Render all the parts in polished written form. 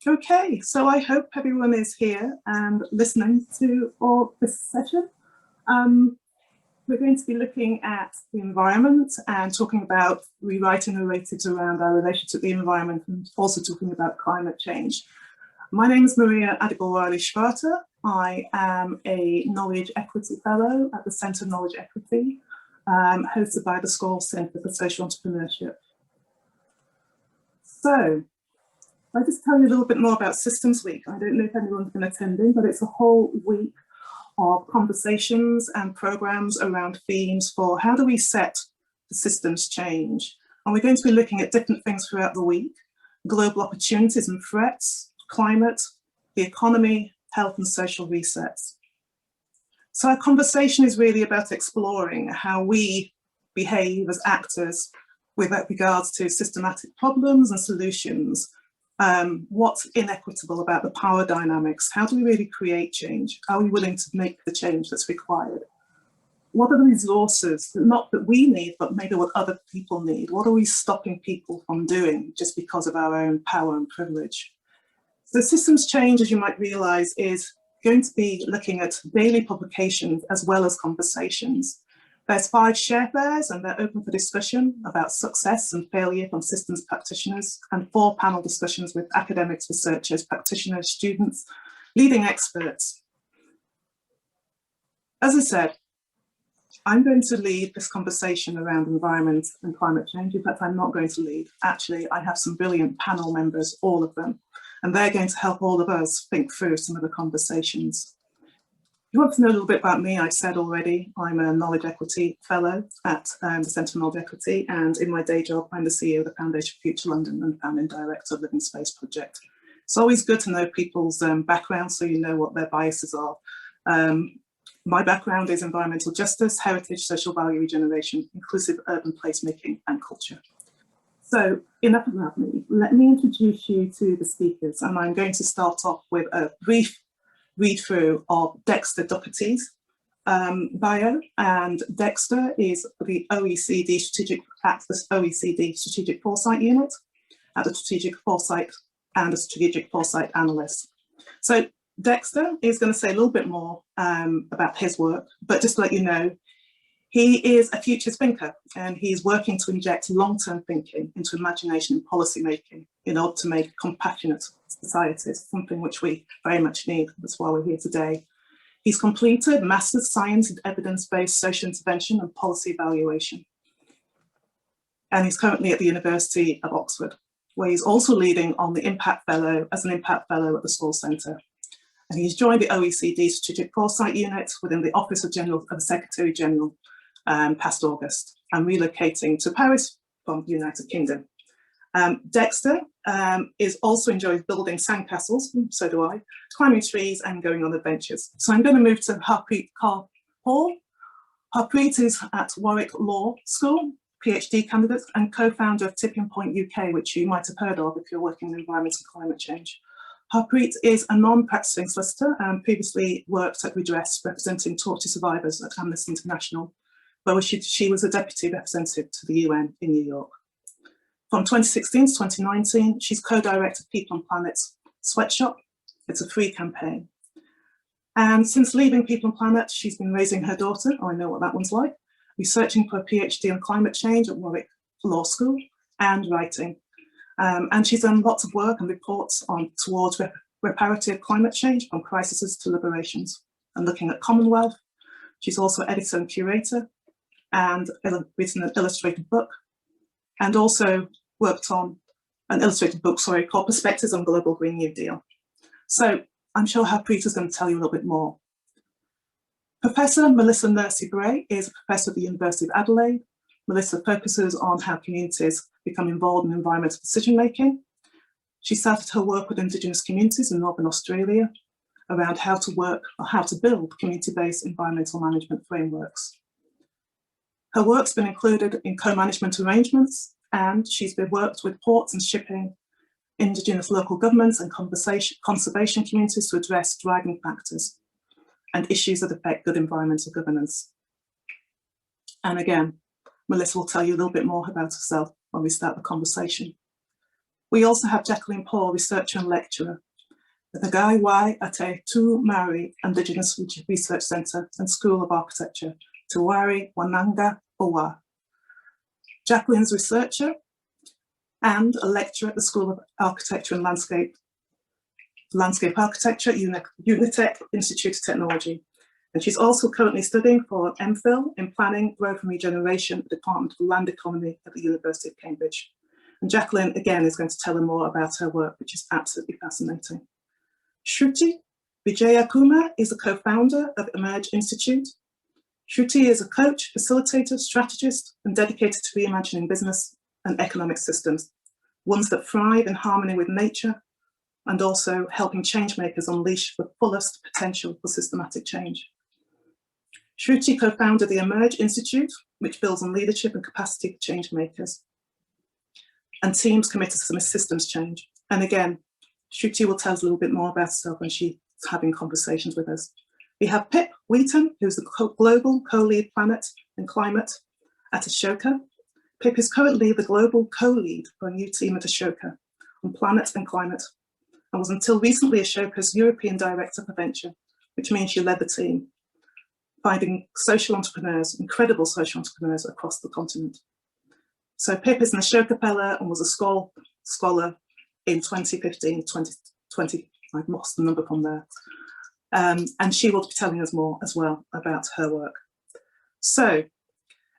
Okay, so I hope everyone is here and listening to all this session. We're going to be looking at the environment and talking about rewriting narratives around our relationship to the environment, and also talking about climate change. My name is Maria Adegowaile-Schwarter. I am a Knowledge Equity Fellow at the Centre of Knowledge Equity, hosted by the Scholl Centre for Social Entrepreneurship. So, I'll just tell you a little bit more about Systems Week. I don't know if anyone's been attending, but it's a whole week of conversations and programs around themes for how do we set the systems change. And we're going to be looking at different things throughout the week: global opportunities and threats, climate, the economy, health and social resets. So our conversation is really about exploring how we behave as actors with regards to systematic problems and solutions. What's inequitable about the power dynamics? How do we really create change? Are we willing to make the change that's required? What are the resources, not that we need, but maybe what other people need? What are we stopping people from doing just because of our own power and privilege? So systems change, as you might realize, is going to be looking at daily publications as well as conversations. There's 5 sharefares and they're open for discussion about success and failure from systems practitioners, and 4 panel discussions with academics, researchers, practitioners, students, leading experts. As I said, I'm going to lead this conversation around environment and climate change. In fact, I'm not going to lead. Actually, I have some brilliant panel members, all of them, and they're going to help all of us think through some of the conversations. If you want to know a little bit about me, I've said already, I'm a Knowledge Equity Fellow at the Centre for Knowledge Equity, and in my day job, I'm the CEO of the Foundation for Future London and founding director of Living Space Project. It's always good to know people's backgrounds so you know what their biases are. My background is environmental justice, heritage, social value regeneration, inclusive urban placemaking and culture. So enough about me. Let me introduce you to the speakers, and I'm going to start off with a brief read through of Dexter Doherty's bio, and Dexter is the OECD Strategic Foresight Unit at the Strategic Foresight and a Strategic Foresight Analyst. So Dexter is going to say a little bit more about his work, but just to let you know, he is a futures thinker and he's working to inject long-term thinking into imagination and policy making in order to make compassionate societies, something which we very much need. That's why we're here today. He's completed Master's Science in Evidence-Based Social Intervention and Policy Evaluation. And he's currently at the University of Oxford, where he's also leading on the Impact Fellow as an Impact Fellow at the Scholl Centre. And he's joined the OECD Strategic Foresight Unit within the Office of the Secretary General past August, and relocating to Paris from the United Kingdom. Dexter is also enjoys building sandcastles, so do I, climbing trees and going on adventures. So I'm going to move to Harpreet Kaur Paul. Harpreet is at Warwick Law School, PhD candidate and co-founder of Tipping Point UK, which you might have heard of if you're working in environment and climate change. Harpreet is a non-practicing solicitor and previously worked at Redress representing torture survivors at Amnesty International, where she was a deputy representative to the UN in New York. From 2016 to 2019, she's co-director of People and Planet's Sweatshop. It's a free campaign. And since leaving People and Planet, she's been raising her daughter, I know what that one's like, researching for a PhD on climate change at Warwick Law School, and writing. And she's done lots of work and reports towards reparative climate change, from crises to liberations, and looking at Commonwealth. She's also editor and curator, and written an illustrated book, and also worked on an illustrated book, called Perspectives on Global Green New Deal. So I'm sure Harpreet is going to tell you a little bit more. Professor Melissa Nursi-Bray is a professor at the University of Adelaide. Melissa focuses on how communities become involved in environmental decision making. She started her work with Indigenous communities in Northern Australia around how to work or how to build community-based environmental management frameworks. Her work's been included in co-management arrangements, and she's been worked with ports and shipping, Indigenous local governments and conservation communities to address driving factors and issues that affect good environmental governance. And again, Melissa will tell you a little bit more about herself when we start the conversation. We also have Jacqueline Paul, researcher and lecturer at the Gai Wai Ate Tu Maori Indigenous Research Centre and School of Architecture, Te Wari Wananga Owa. Jacqueline's researcher and a lecturer at the School of Architecture and Landscape Architecture at Unitec Institute of Technology. And she's also currently studying for an MPhil in Planning, Growth and Regeneration at the Department of Land Economy at the University of Cambridge. And Jacqueline, again, is going to tell her more about her work, which is absolutely fascinating. Shruti Vijayakumar is a co-founder of Emerge Institute. Shruti is a coach, facilitator, strategist, and dedicated to reimagining business and economic systems, ones that thrive in harmony with nature, and also helping change makers unleash the fullest potential for systematic change. Shruti co-founded the Emerge Institute, which builds on leadership and capacity for change makers, and teams committed to systems change. And again, Shruti will tell us a little bit more about herself when she's having conversations with us. We have Pip Wheaton, who's the global co-lead planet and climate at Ashoka. Pip is currently the global co-lead for a new team at Ashoka on planet and climate, and was until recently Ashoka's European Director for Venture, which means she led the team, finding social entrepreneurs, incredible social entrepreneurs across the continent. So Pip is an Ashoka Fellow and was a scholar in 2015, 2020, I've lost the number from there. And she will be telling us more as well about her work. So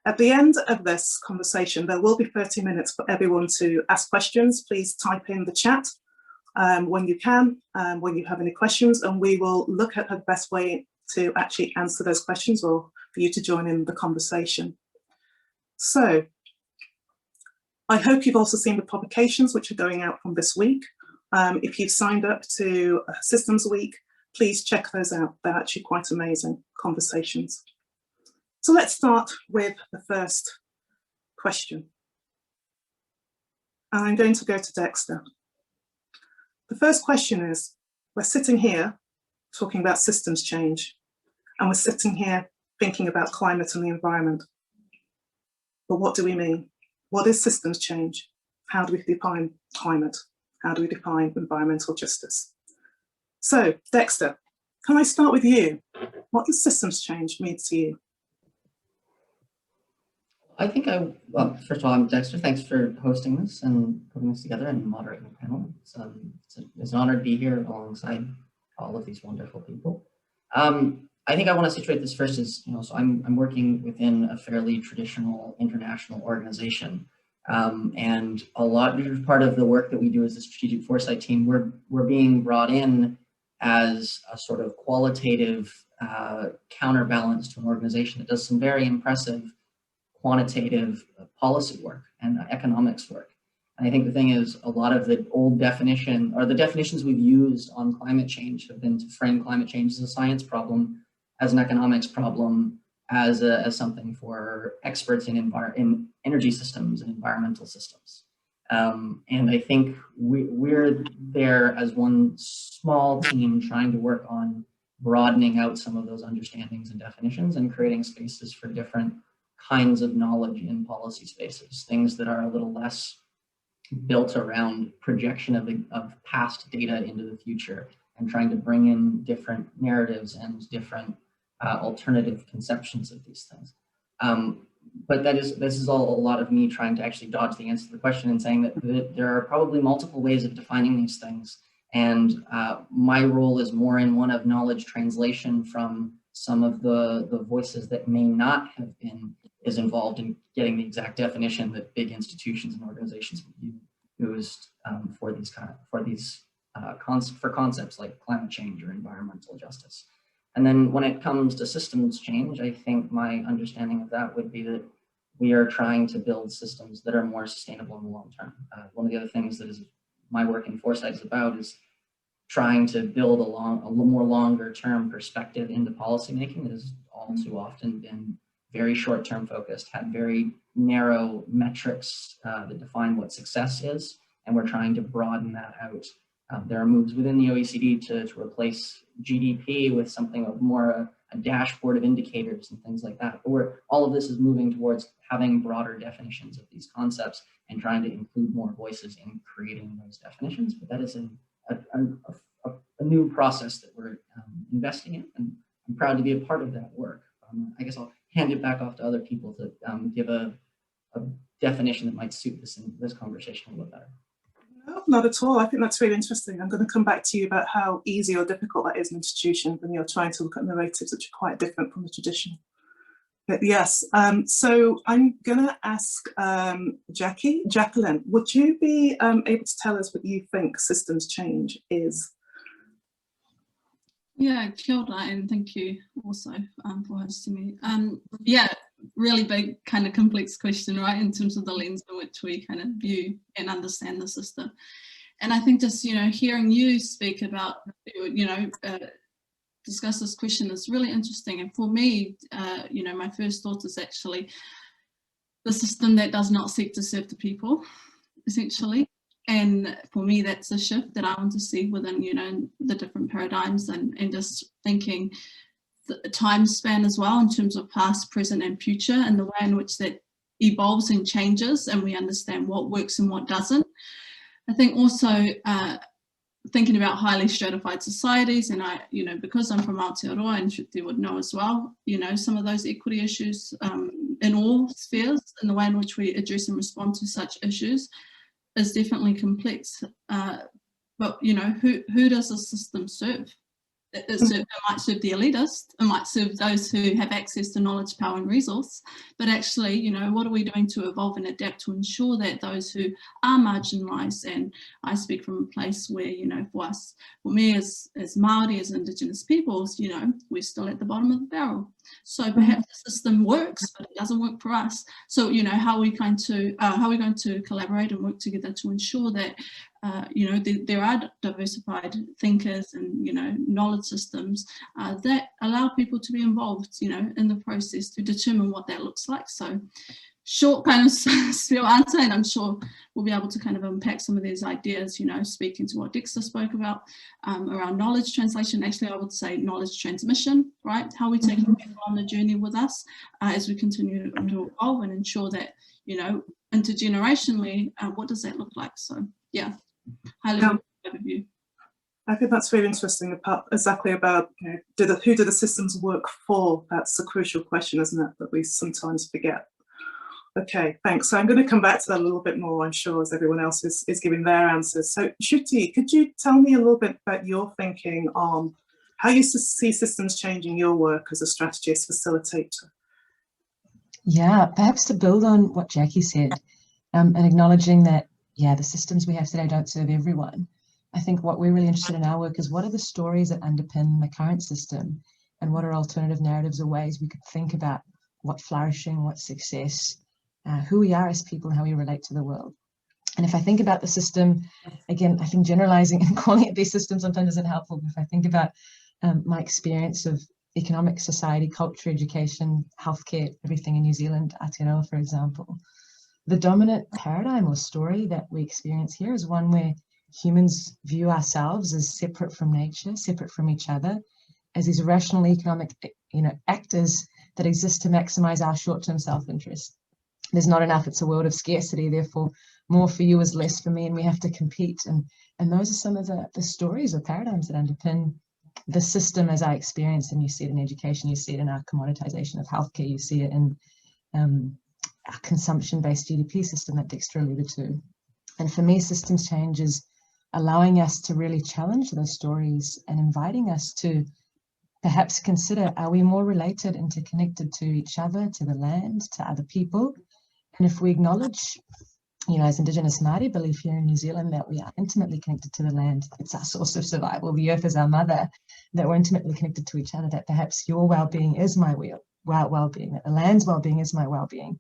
at the end of this conversation, there will be 30 minutes for everyone to ask questions. Please type in the chat when you can, when you have any questions, and we will look at the best way to actually answer those questions or for you to join in the conversation. So I hope you've also seen the publications which are going out from this week. If you've signed up to Systems Week, please check those out. They're actually quite amazing conversations. So let's start with the first question. I'm going to go to Dexter. The first question is, we're sitting here talking about systems change, and we're sitting here thinking about climate and the environment. But what do we mean? What is systems change? How do we define climate? How do we define environmental justice? So, Dexter, can I start with you? What does systems change mean to you? I think well, first of all, I'm Dexter. Thanks for hosting this and putting this together and moderating the panel. It's an honor to be here alongside all of these wonderful people. I think I want to situate this first as, so I'm working within a fairly traditional international organization. And a lot of part of the work that we do as a strategic foresight team, we're being brought in as a sort of qualitative counterbalance to an organization that does some very impressive quantitative policy work and economics work. And I think the thing is, a lot of the old definition or the definitions we've used on climate change have been to frame climate change as a science problem, as an economics problem, as something for experts in energy systems and environmental systems. And I think we're there as one small team trying to work on broadening out some of those understandings and definitions and creating spaces for different kinds of knowledge in policy spaces, things that are a little less built around projection of past data into the future and trying to bring in different narratives and different alternative conceptions of these things. But this is all a lot of me trying to actually dodge the answer to the question and saying that there are probably multiple ways of defining these things. And my role is more in one of knowledge translation from some of the voices that may not have been as involved in getting the exact definition that big institutions and organizations used for concepts like climate change or environmental justice. And then when it comes to systems change, I think my understanding of that would be that we are trying to build systems that are more sustainable in the long term. One of the other things that is my work in foresight is about is trying to build a more longer term perspective into policymaking that has all too often been very short-term focused, had very narrow metrics that define what success is, and we're trying to broaden that out. There are moves within the OECD to replace GDP with something of more a dashboard of indicators and things like that, or all of this is moving towards having broader definitions of these concepts and trying to include more voices in creating those definitions. But that is a new process that we're investing in, and I'm proud to be a part of that work. I guess I'll hand it back off to other people to give a definition that might suit this conversation a little better. No, not at all. I think that's really interesting. I'm going to come back to you about how easy or difficult that is in institutions when you're trying to look at narratives which are quite different from the tradition. But yes, so I'm going to ask Jacqueline, would you be able to tell us what you think systems change is? Yeah, kia ora, and thank you also for hosting me. Yeah, really big kind of complex question, right, in terms of the lens in which we kind of view and understand the system. And I think just, you know, hearing you speak about, you know, discuss this question is really interesting. And for me, you know, my first thought is actually the system that does not seek to serve the people, essentially. And for me, that's a shift that I want to see within, you know, the different paradigms, and just thinking the time span as well in terms of past, present and future, and the way in which that evolves and changes, and we understand what works and what doesn't. I think also thinking about highly stratified societies, and I, you know, because I'm from Aotearoa, and Shruti would know as well, you know, some of those equity issues in all spheres, and the way in which we address and respond to such issues is definitely complex. But, you know, who does the system serve? It might serve the elitist, it might serve those who have access to knowledge, power and resource, but actually, you know, what are we doing to evolve and adapt to ensure that those who are marginalised, and I speak from a place where, you know, for us, for me as Māori, as Indigenous peoples, you know, we're still at the bottom of the barrel. So perhaps the system works, but it doesn't work for us. So, you know, how are we going to collaborate and work together to ensure that you know, there are diversified thinkers and, you know, knowledge systems that allow people to be involved, you know, in the process to determine what that looks like. So short kind of spiel answer, and I'm sure we'll be able to kind of unpack some of these ideas, you know, speaking to what Dexter spoke about around knowledge translation. Actually, I would say knowledge transmission, right? How we take people on the journey with us as we continue to evolve and ensure that, you know, intergenerationally, what does that look like? So, yeah. High level overview. I think that's really interesting, exactly about, you know, who do the systems work for? That's a crucial question, isn't it, that we sometimes forget. Okay, thanks. So I'm going to come back to that a little bit more, I'm sure, as everyone else is giving their answers. So Shruti, could you tell me a little bit about your thinking on how you see systems changing your work as a strategist facilitator? Yeah, perhaps to build on what Jackie said, and acknowledging that, yeah, the systems we have today don't serve everyone. I think what we're really interested in our work is what are the stories that underpin the current system, and what are alternative narratives or ways we could think about what flourishing, what success, who we are as people and how we relate to the world. And if I think about the system, again, I think generalizing and calling it these systems sometimes isn't helpful. But if I think about my experience of economic, society, culture, education, healthcare, everything in New Zealand, Aotearoa, for example, the dominant paradigm or story that we experience here is one where humans view ourselves as separate from nature, separate from each other, as these rational economic, you know, actors that exist to maximize our short-term self-interest. There's not enough, it's a world of scarcity, therefore more for you is less for me, and we have to compete. And those are some of the stories or paradigms that underpin the system as I experience, and you see it in education, you see it in our commoditization of healthcare, you see it in our consumption-based GDP system that Dexter alluded to. And for me, systems change is allowing us to really challenge those stories and inviting us to perhaps consider, are we more related, interconnected to each other, to the land, to other people? And if we acknowledge, you know, as Indigenous Māori belief here in New Zealand, that we are intimately connected to the land, it's our source of survival, the earth is our mother, that we're intimately connected to each other, that perhaps your well-being is my well-being, that the land's well-being is my well-being.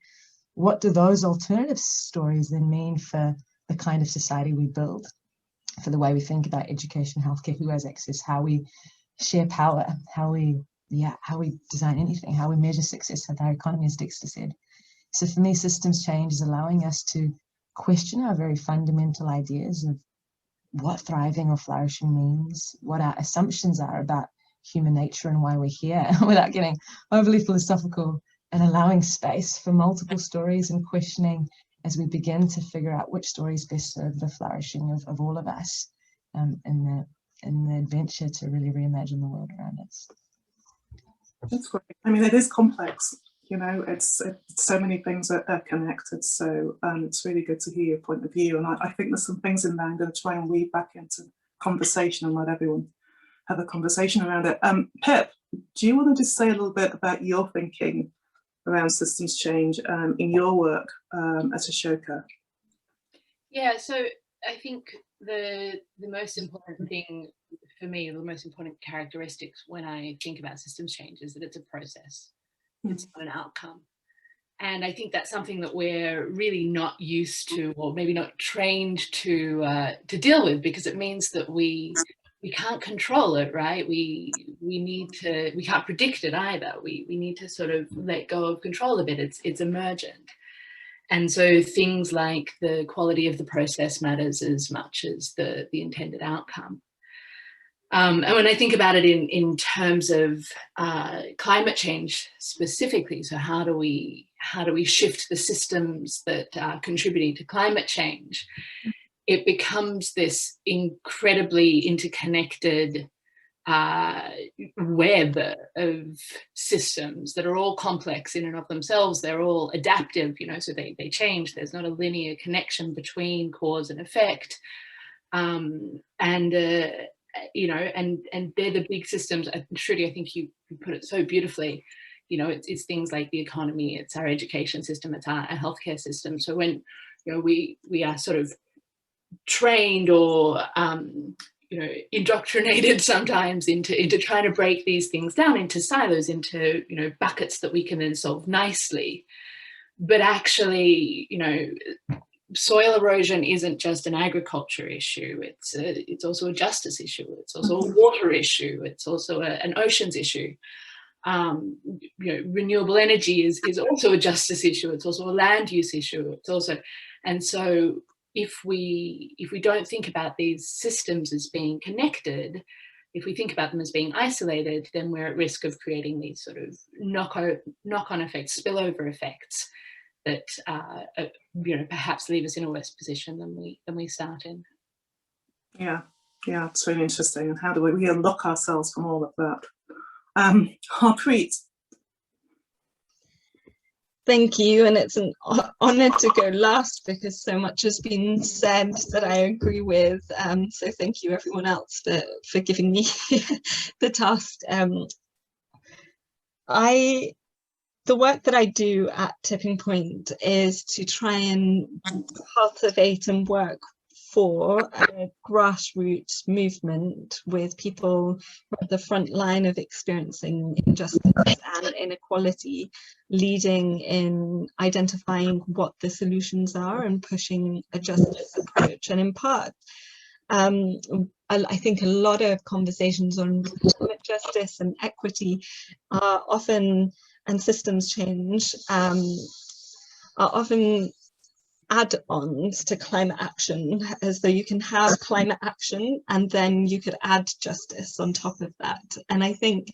What do those alternative stories then mean for the kind of society we build, for the way we think about education, healthcare, who has access, how we share power, how we design anything, how we measure success with our economy, as Dexter said. So for me, systems change is allowing us to question our very fundamental ideas of what thriving or flourishing means, what our assumptions are about human nature and why we're here without getting overly philosophical, and allowing space for multiple stories and questioning as we begin to figure out which stories best serve the flourishing of all of us in the adventure to really reimagine the world around us. That's great. I mean, it is complex, you know, it's so many things are connected. So it's really good to hear your point of view. And I think there's some things in there I'm going to try and weave back into conversation and let everyone have a conversation around it. Pip, do you want to just say a little bit about your thinking around systems change in your work as Ashoka? Yeah, so I think the most important thing for me, the most important characteristics when I think about systems change is that it's a process. It's not an outcome. And I think that's something that we're really not used to, or maybe not trained to deal with, because it means that we can't control it, right? We can't predict it either. We need to sort of let go of control a bit. It's emergent. And so things like the quality of the process matters as much as the intended outcome. And when I think about it in terms of climate change specifically, so how do we shift the systems that are contributing to climate change? It becomes this incredibly interconnected web of systems that are all complex in and of themselves. They're all adaptive, you know, so they change. There's not a linear connection between cause and effect. You know, and they're the big systems. Trudy, I think you put it so beautifully. You know, it's things like the economy, it's our education system, it's our healthcare system. So when, you know, we are sort of trained or you know, indoctrinated sometimes into trying to break these things down into silos, into, you know, buckets that we can then solve nicely. But actually, you know, soil erosion isn't just an agriculture issue. It's also a justice issue. It's also a water issue. It's also an oceans issue. You know, renewable energy is also a justice issue. It's also a land use issue. It's also, and so if we don't think about these systems as being connected, if we think about them as being isolated, then we're at risk of creating these sort of knock-on effects, spillover effects that you know, perhaps leave us in a worse position than we start in. Yeah, it's really interesting. And how do we unlock ourselves from all of that? Harpreet. Thank you, and it's an honour to go last because so much has been said that I agree with. So thank you everyone else for giving me the task. The work that I do at Tipping Point is to try and cultivate and work for a grassroots movement with people at the front line of experiencing injustice and inequality, leading in identifying what the solutions are and pushing a justice approach. And in part, I think a lot of conversations on climate justice and equity are often, and systems change, are often add-ons to climate action, as though you can have climate action and then you could add justice on top of that. And I think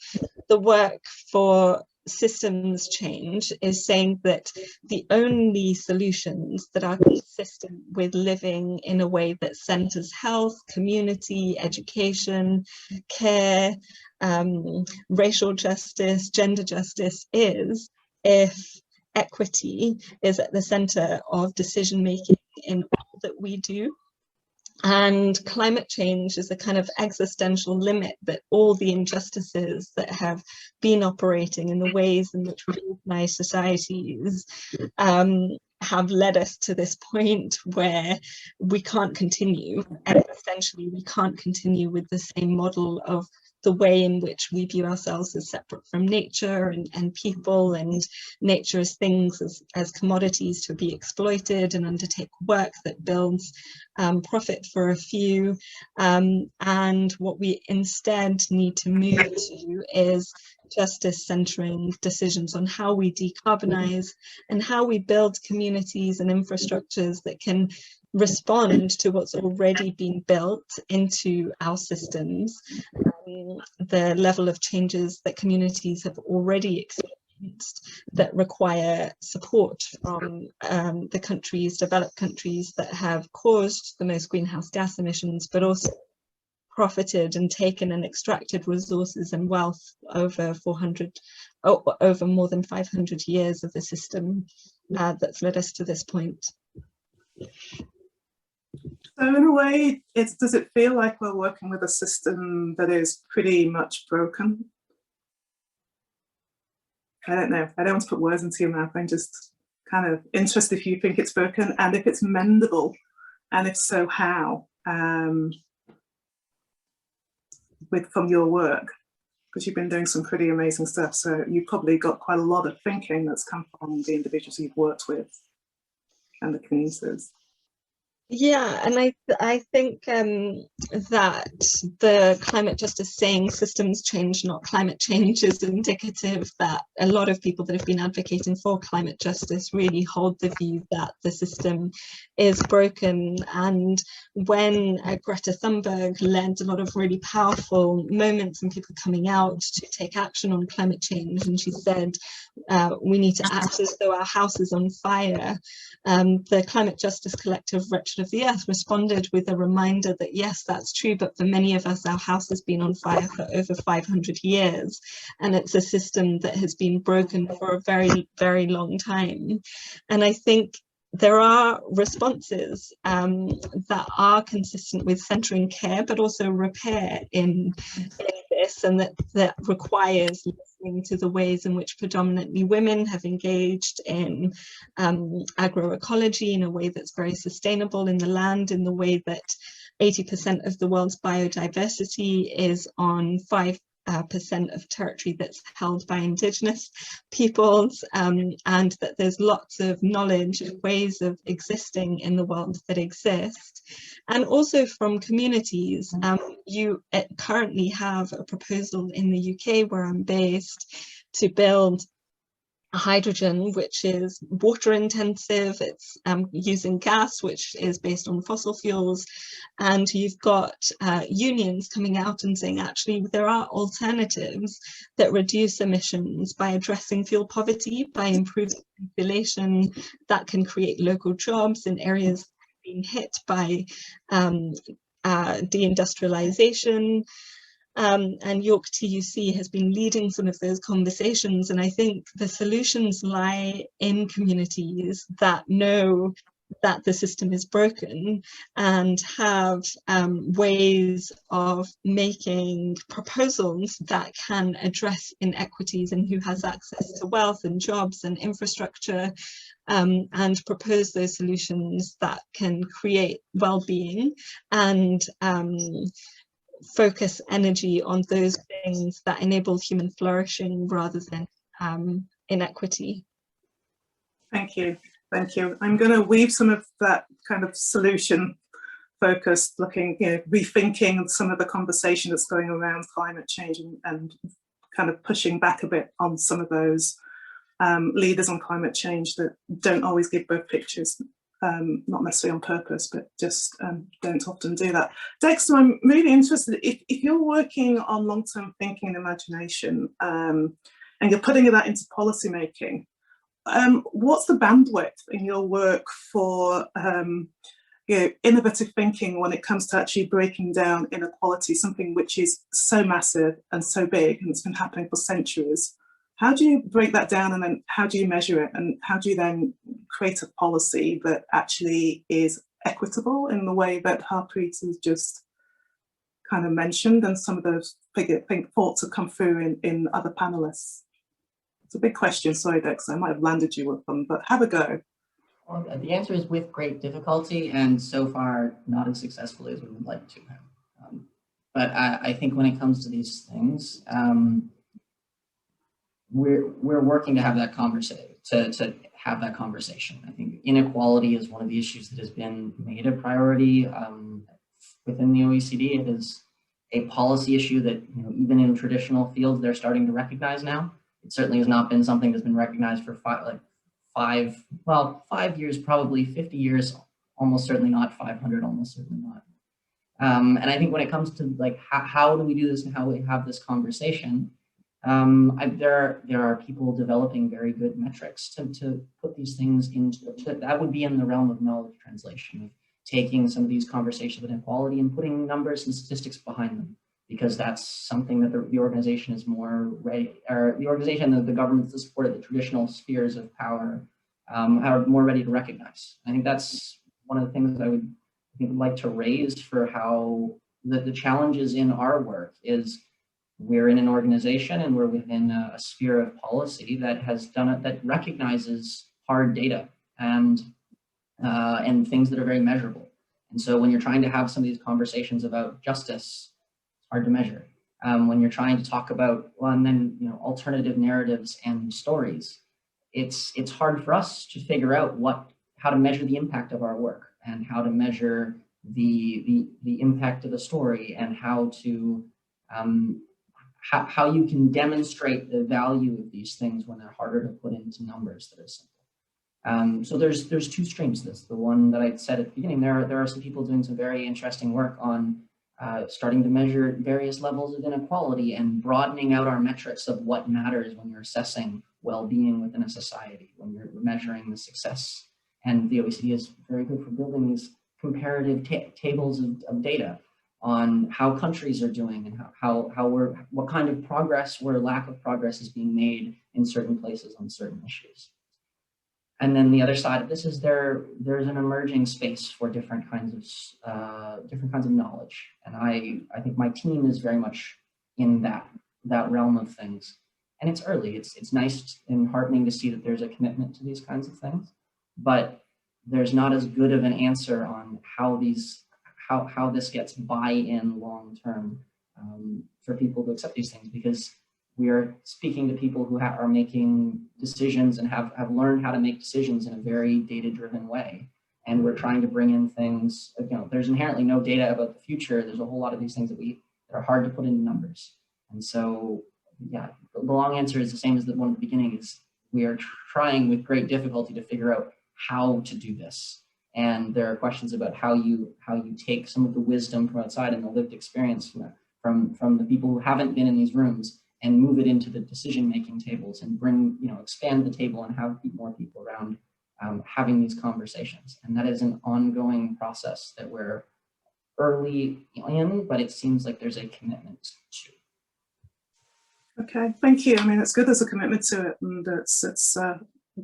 the work for systems change is saying that the only solutions that are consistent with living in a way that centers health, community, education, care, racial justice, gender justice is if equity is at the center of decision making in all that we do. And climate change is a kind of existential limit that all the injustices that have been operating in the ways in which we organize societies have led us to this point where we can't continue. And essentially, we can't continue with the same model of the way in which we view ourselves as separate from nature and people, and nature as things, as commodities to be exploited and undertake work that builds profit for a few. And what we instead need to move to is justice centering decisions on how we decarbonize and how we build communities and infrastructures that can respond to what's already been built into our systems, the level of changes that communities have already experienced that require support from the countries, developed countries that have caused the most greenhouse gas emissions, but also profited and taken and extracted resources and wealth over over more than 500 years of the system that's led us to this point. So in a way, does it feel like we're working with a system that is pretty much broken? I don't know. I don't want to put words into your mouth. I'm just kind of interested if you think it's broken and if it's mendable, and if so, how? From your work, because you've been doing some pretty amazing stuff. So you've probably got quite a lot of thinking that's come from the individuals you've worked with and the communities. Yeah, and I think that the climate justice saying systems change, not climate change, is indicative that a lot of people that have been advocating for climate justice really hold the view that the system is broken. And when Greta Thunberg led a lot of really powerful moments and people coming out to take action on climate change, and she said, we need to act as though our house is on fire. The Climate Justice Collective Wretched of the Earth responded with a reminder that yes, that's true, but for many of us, our house has been on fire for over 500 years, and it's a system that has been broken for a very, very long time. And I think there are responses that are consistent with centering care, but also repair in this, and that requires listening to the ways in which predominantly women have engaged in agroecology in a way that's very sustainable in the land, in the way that 80% of the world's biodiversity is on 5% of territory that's held by Indigenous peoples, and that there's lots of knowledge of ways of existing in the world that exist. And also from communities. You currently have a proposal in the UK where I'm based to build hydrogen, which is water intensive. It's using gas, which is based on fossil fuels, and you've got unions coming out and saying actually there are alternatives that reduce emissions by addressing fuel poverty, by improving insulation, that can create local jobs in areas being hit by deindustrialization. And York TUC has been leading some of those conversations, and I think the solutions lie in communities that know that the system is broken and have ways of making proposals that can address inequities in who has access to wealth and jobs and infrastructure, and propose those solutions that can create well-being and focus energy on those things that enable human flourishing rather than inequity. Thank you. Thank you. I'm going to weave some of that kind of solution focused, looking, rethinking some of the conversation that's going around climate change and kind of pushing back a bit on some of those leaders on climate change that don't always give both pictures. Not necessarily on purpose, but just don't often do that. Dexter, I'm really interested, if you're working on long-term thinking and imagination, and you're putting that into policy making, what's the bandwidth in your work for innovative thinking when it comes to actually breaking down inequality, something which is so massive and so big and it's been happening for centuries? How do you break that down, and then how do you measure it, and how do you then create a policy that actually is equitable in the way that Harpreet has just kind of mentioned, and some of those thoughts have come through in other panelists? It's a big question. Sorry, Dexter, I might have landed you with them, but have a go. Well, the answer is with great difficulty, and so far not as successfully as we would like to have. But I think when it comes to these things, we're working to have that conversation. To have that conversation, I think inequality is one of the issues that has been made a priority within the OECD. It is a policy issue that even in traditional fields they're starting to recognize now. It certainly has not been something that's been recognized for 5 years, probably 50 years, almost certainly not 500, almost certainly not. And I think when it comes to like how do we do this and how we have this conversation, there are people developing very good metrics to put these things into. That would be in the realm of knowledge translation, of taking some of these conversations with inequality and putting numbers and statistics behind them, because that's something that the organization is more ready, or the organization that the governments that support the traditional spheres of power are more ready to recognize. I think that's one of the things that I would like to raise for how the challenges in our work is we're in an organization and we're within a sphere of policy that has done it, that recognizes hard data and things that are very measurable. And so when you're trying to have some of these conversations about justice, it's hard to measure. When you're trying to talk about, well, and then, you know, alternative narratives and stories, it's hard for us to figure out how to measure the impact of our work and how to measure the impact of the story and how to how you can demonstrate the value of these things when they're harder to put into numbers that are simple. So there's two streams to this. The one that I said at the beginning, there are some people doing some very interesting work on starting to measure various levels of inequality and broadening out our metrics of what matters when you're assessing well-being within a society, when you're measuring the success. And the OECD is very good for building these comparative tables of data on how countries are doing and what kind of progress or lack of progress is being made in certain places on certain issues. And then the other side of this is there's an emerging space for different kinds of knowledge. And I think my team is very much in that realm of things. And it's early. It's nice and heartening to see that there's a commitment to these kinds of things, but there's not as good of an answer on how this gets buy-in long-term for people to accept these things, because we are speaking to people who are making decisions and have learned how to make decisions in a very data-driven way. And we're trying to bring in things, you know, there's inherently no data about the future. There's a whole lot of these things that are hard to put into numbers. And so, yeah, the long answer is the same as the one at the beginning, is we are trying with great difficulty to figure out how to do this. And there are questions about how you take some of the wisdom from outside and the lived experience from the people who haven't been in these rooms and move it into the decision-making tables and bring, you know, expand the table and have more people around having these conversations. And that is an ongoing process that we're early in, but it seems like there's a commitment to. Okay, thank you. I mean, it's good there's a commitment to it, and it's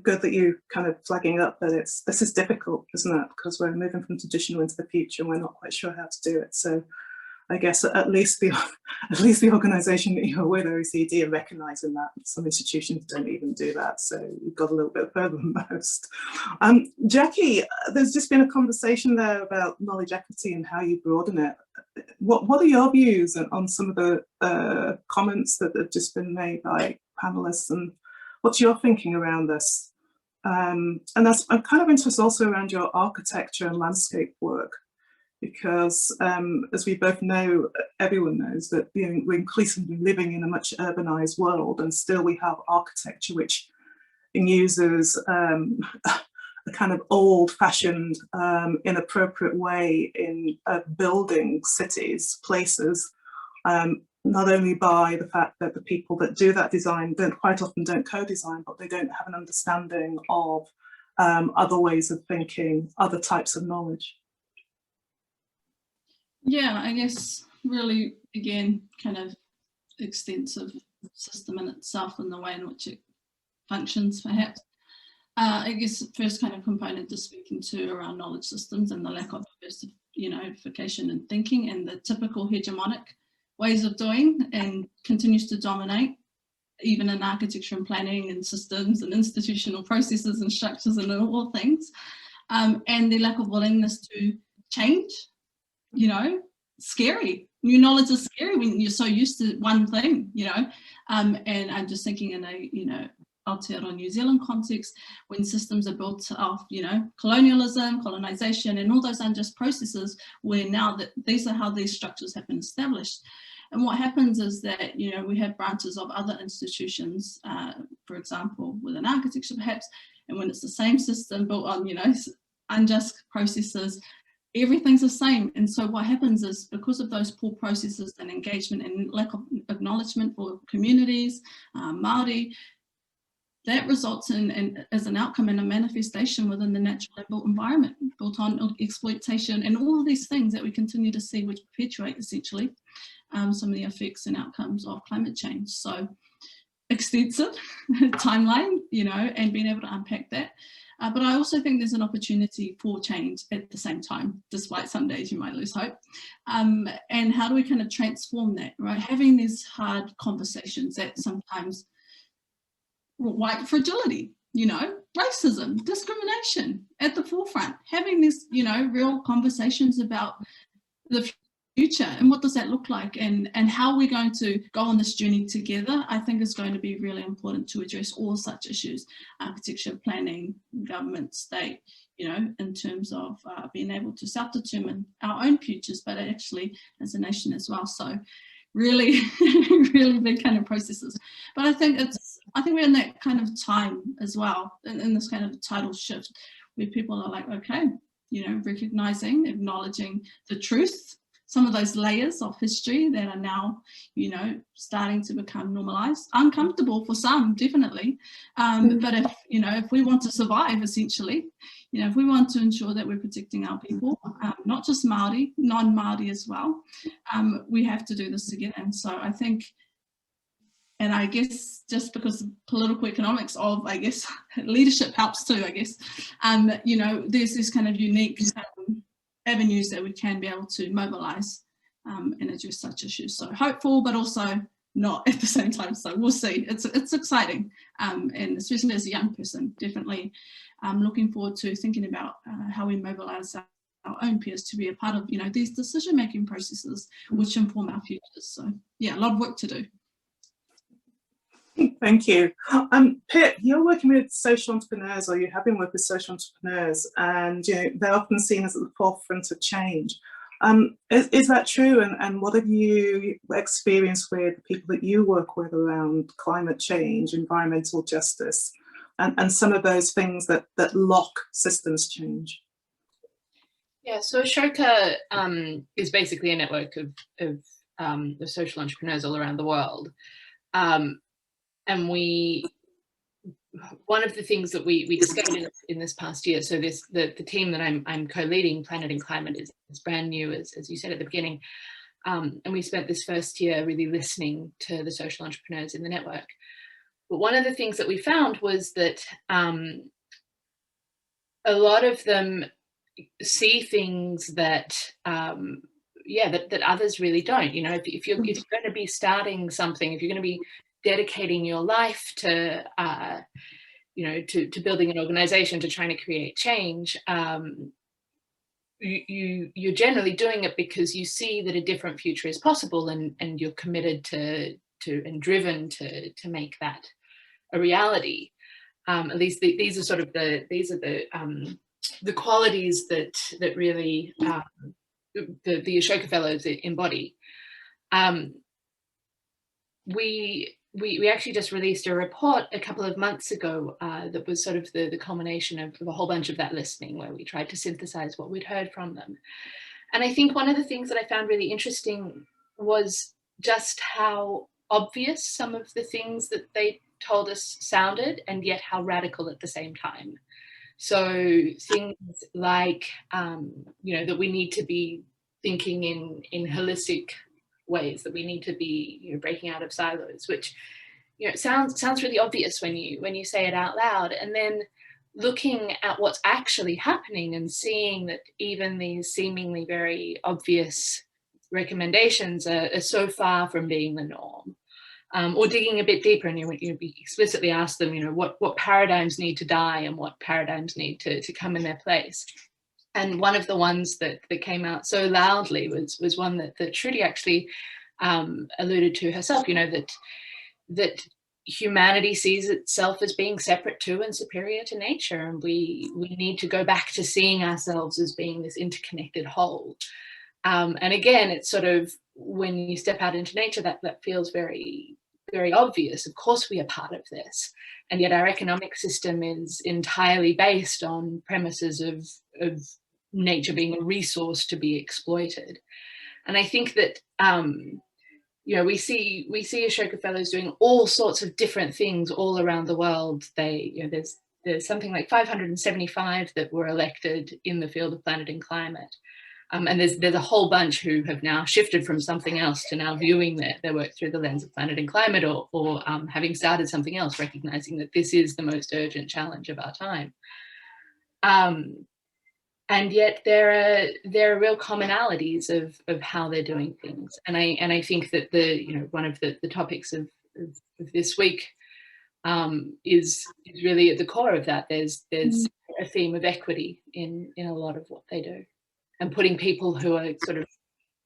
good that you kind of flagging up that this is difficult, isn't it? Because we're moving from traditional into the future and we're not quite sure how to do it. So I guess at least the organisation that you're with, OECD, are recognising that. Some institutions don't even do that, so you've got a little bit further than most. Jackie, there's just been a conversation there about knowledge equity and how you broaden it. What are your views on some of the comments that have just been made by panellists, and what's your thinking around this? And I'm kind of interested also around your architecture and landscape work, because as we both know, everyone knows that, you know, we're increasingly living in a much urbanized world, and still we have architecture which uses a kind of old-fashioned, inappropriate way in building cities, places, not only by the fact that the people that do that design quite often don't co-design, but they don't have an understanding of other ways of thinking, other types of knowledge. Yeah, I guess really, again, kind of extensive system in itself and the way in which it functions, perhaps. I guess the first kind of component is speaking to around knowledge systems and the lack of diversification and thinking and the typical hegemonic ways of doing, and continues to dominate even in architecture and planning and systems and institutional processes and structures and all things, and the lack of willingness to change. You know, scary. New knowledge is scary when you're so used to one thing, you know. And I'm just thinking in a, you know, Aotearoa New Zealand context, when systems are built off, you know, colonialism, colonization, and all those unjust processes, where now that these are how these structures have been established. And what happens is that, you know, we have branches of other institutions, for example, within architecture perhaps, and when it's the same system built on, you know, unjust processes, everything's the same. And so what happens is, because of those poor processes and engagement and lack of acknowledgement for communities, Māori, that results in as an outcome in a manifestation within the natural built environment, built on exploitation and all of these things that we continue to see, which perpetuate essentially some of the effects and outcomes of climate change. So extensive timeline, and being able to unpack that. But I also think there's an opportunity for change at the same time, despite some days you might lose hope. And how do we kind of transform that, right? Having these hard conversations that sometimes white fragility, racism, discrimination at the forefront, having these, real conversations about the future and what does that look like, and how we're going to go on this journey together, I think is going to be really important to address all such issues, architecture, planning, government, state, in terms of being able to self-determine our own futures, but actually as a nation as well. So really, really big kind of processes. But I think we're in that kind of time as well, in this kind of tidal shift where people are like, okay, recognizing, acknowledging the truth, some of those layers of history that are now, starting to become normalized, uncomfortable for some, definitely. But if we want to survive, essentially, if we want to ensure that we're protecting our people, not just Māori, non-Māori as well, we have to do this together. And so I think, and I guess just because political economics of, leadership helps too, there's this kind of unique avenues that we can be able to mobilise and address such issues. So hopeful, but also not at the same time. So we'll see. It's exciting, and especially as a young person, definitely looking forward to thinking about how we mobilise our own peers to be a part of these decision-making processes which inform our futures. So yeah, a lot of work to do. Thank you. Pip, you're working with social entrepreneurs, or you have been working with social entrepreneurs, and they're often seen as at the forefront of change. Is that true? And what have you experienced with the people that you work with around climate change, environmental justice, and some of those things that lock systems change? Yeah, so Ashoka is basically a network of social entrepreneurs all around the world. And one of the things that we discovered in this past year, so the team that I'm co-leading, Planet and Climate, is brand new, as you said at the beginning. And we spent this first year really listening to the social entrepreneurs in the network. But one of the things that we found was that a lot of them see things that that others really don't. If you're going to be starting something, if you're going to be dedicating your life to building an organization, to trying to create change, you're generally doing it because you see that a different future is possible, and you're committed to and driven to make that a reality. At least these are sort of the qualities that really the Ashoka Fellows embody. We actually just released a report a couple of months ago that was sort of the culmination of a whole bunch of that listening, where we tried to synthesize what we'd heard from them. And I think one of the things that I found really interesting was just how obvious some of the things that they told us sounded, and yet how radical at the same time. So things like, that we need to be thinking in holistic ways, that we need to be breaking out of silos, which sounds really obvious when you say it out loud, and then looking at what's actually happening and seeing that even these seemingly very obvious recommendations are so far from being the norm. Or digging a bit deeper, and you explicitly ask them, what paradigms need to die and what paradigms need to come in their place. And one of the ones that came out so loudly was one that Trudy actually alluded to herself, that humanity sees itself as being separate to and superior to nature, and we need to go back to seeing ourselves as being this interconnected whole. And again, it's sort of, when you step out into nature, that feels very, very obvious. Of course we are part of this, and yet our economic system is entirely based on premises of nature being a resource to be exploited. And I think that you know, we see Ashoka Fellows doing all sorts of different things all around the world. You know, there's something like 575 that were elected in the field of planet and climate. And there's a whole bunch who have now shifted from something else to now viewing their work through the lens of planet and climate, or having started something else, recognizing that this is the most urgent challenge of our time. And yet there are real commonalities of how they're doing things. And I think that you know, one of the topics of this week is really at the core of that. There's a theme of equity in a lot of what they do, and putting people who are sort of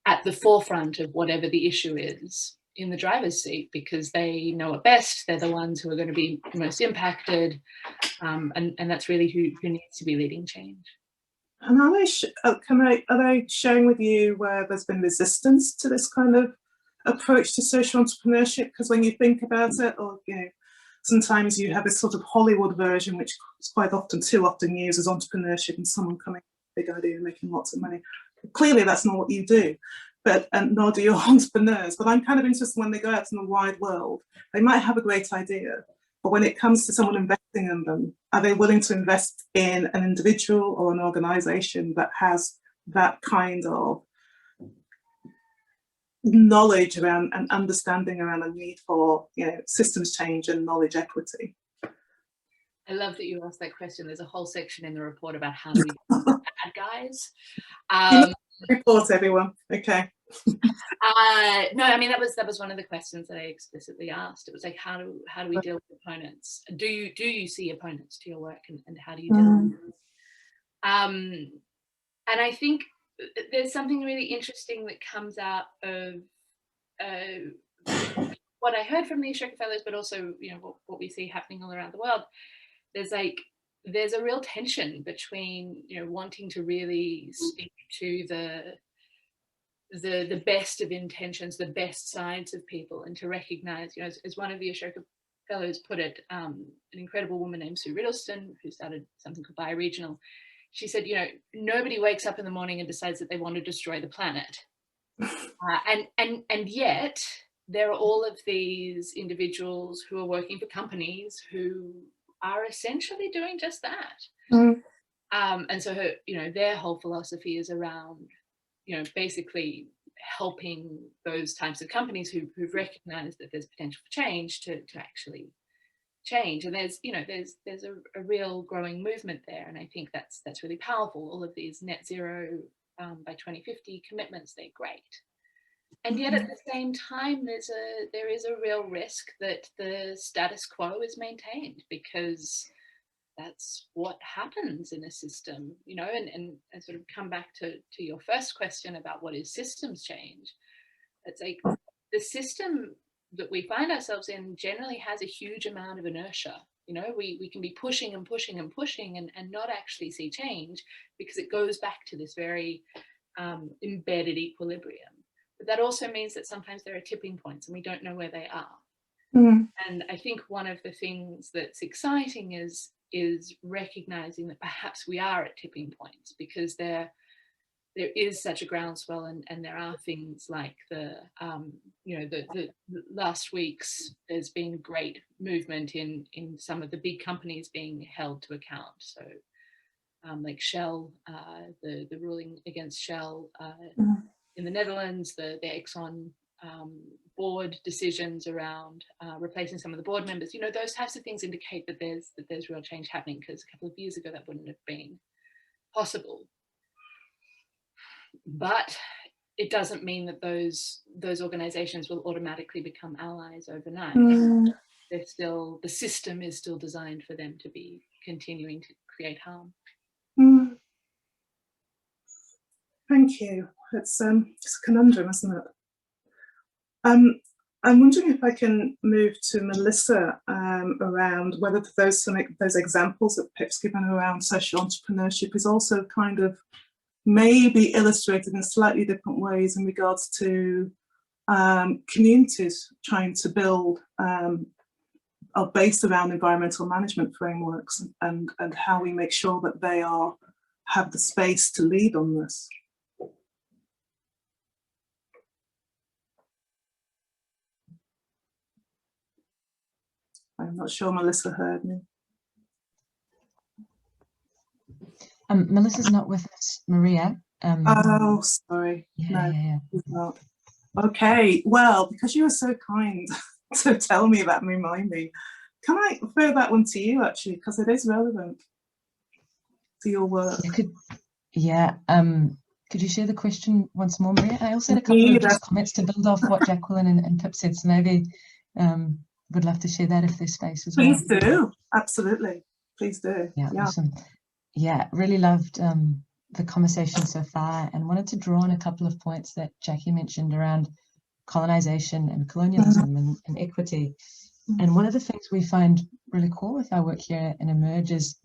at the forefront of whatever the issue is in the driver's seat, because they know it best. They're the ones who are going to be most impacted, and that's really who needs to be leading change. And are they sharing with you where there's been resistance to this kind of approach to social entrepreneurship? Because when you think about it, or you know, sometimes you have this sort of Hollywood version, which is quite often, too often used as entrepreneurship, and someone coming with a big idea and making lots of money. Clearly, that's not what you do, and nor do your entrepreneurs. But I'm kind of interested when they go out in the wide world. They might have a great idea, but when it comes to someone investing in them, are they willing to invest in an individual or an organization that has that kind of knowledge around and understanding around the need for, you know, systems change and knowledge equity? I love that you asked that question. There's a whole section in the report about how do we do the bad guys. Report, everyone. Okay. No, I mean, that was one of the questions that I explicitly asked. It was like, how do we deal with opponents? Do you see opponents to your work, and how do you deal with them? And I think there's something really interesting that comes out of what I heard from the Ashoka Fellows, but also, you know, what we see happening all around the world. There's a real tension between, you know, wanting to really speak to the best of intentions, the best sides of people, and to recognize, you know, as one of the Ashoka Fellows put it, an incredible woman named Sue Riddleston, who started something called Bioregional. She said, you know, nobody wakes up in the morning and decides that they want to destroy the planet. And yet there are all of these individuals who are working for companies who are essentially doing just that. And so you know, their whole philosophy is around, you know, basically helping those types of companies who've recognized that there's potential for change to actually change. And there's, you know, there's a real growing movement there, and I think that's really powerful. All of these net zero by 2050 commitments, they're great. And yet at the same time, there is a real risk that the status quo is maintained, because that's what happens in a system, you know. And sort of come back to your first question about what is systems change. It's like the system that we find ourselves in generally has a huge amount of inertia. You know, we can be pushing and pushing and pushing and not actually see change, because it goes back to this very embedded equilibrium. But that also means that sometimes there are tipping points and we don't know where they are. And I think one of the things that's exciting is recognizing that perhaps we are at tipping points, because there is such a groundswell, and there are things like the last week's, there's been great movement in some of the big companies being held to account. So like Shell, the ruling against Shell in the Netherlands, the Exxon board decisions around replacing some of the board members, you know, those types of things indicate that there's real change happening, because a couple of years ago that wouldn't have been possible. But it doesn't mean that those organizations will automatically become allies overnight. They're still, the system is still designed for them to be continuing to create harm. Thank you. It's a conundrum, isn't it? I'm wondering if I can move to Melissa around whether those examples that Pip's given around social entrepreneurship is also kind of maybe illustrated in slightly different ways in regards to communities trying to build are based around environmental management frameworks, and how we make sure that they are have the space to lead on this. I'm not sure Melissa heard me. Melissa's not with us, Maria. Oh, sorry. Yeah, No, yeah. she's not. Okay, well, because you were so kind to tell me that and remind me, can I refer that one to you actually, because it is relevant to your work. Could you share the question once more, Maria? I also had a couple of just comments to build off what Jacqueline and Pip said, so maybe would love to share that if there's space as well. Please do, absolutely. Please do. Yeah, awesome. Yeah, really loved the conversation so far, and wanted to draw on a couple of points that Jackie mentioned around colonization and colonialism and equity. And one of the things we find really cool with our work here in Emerge is,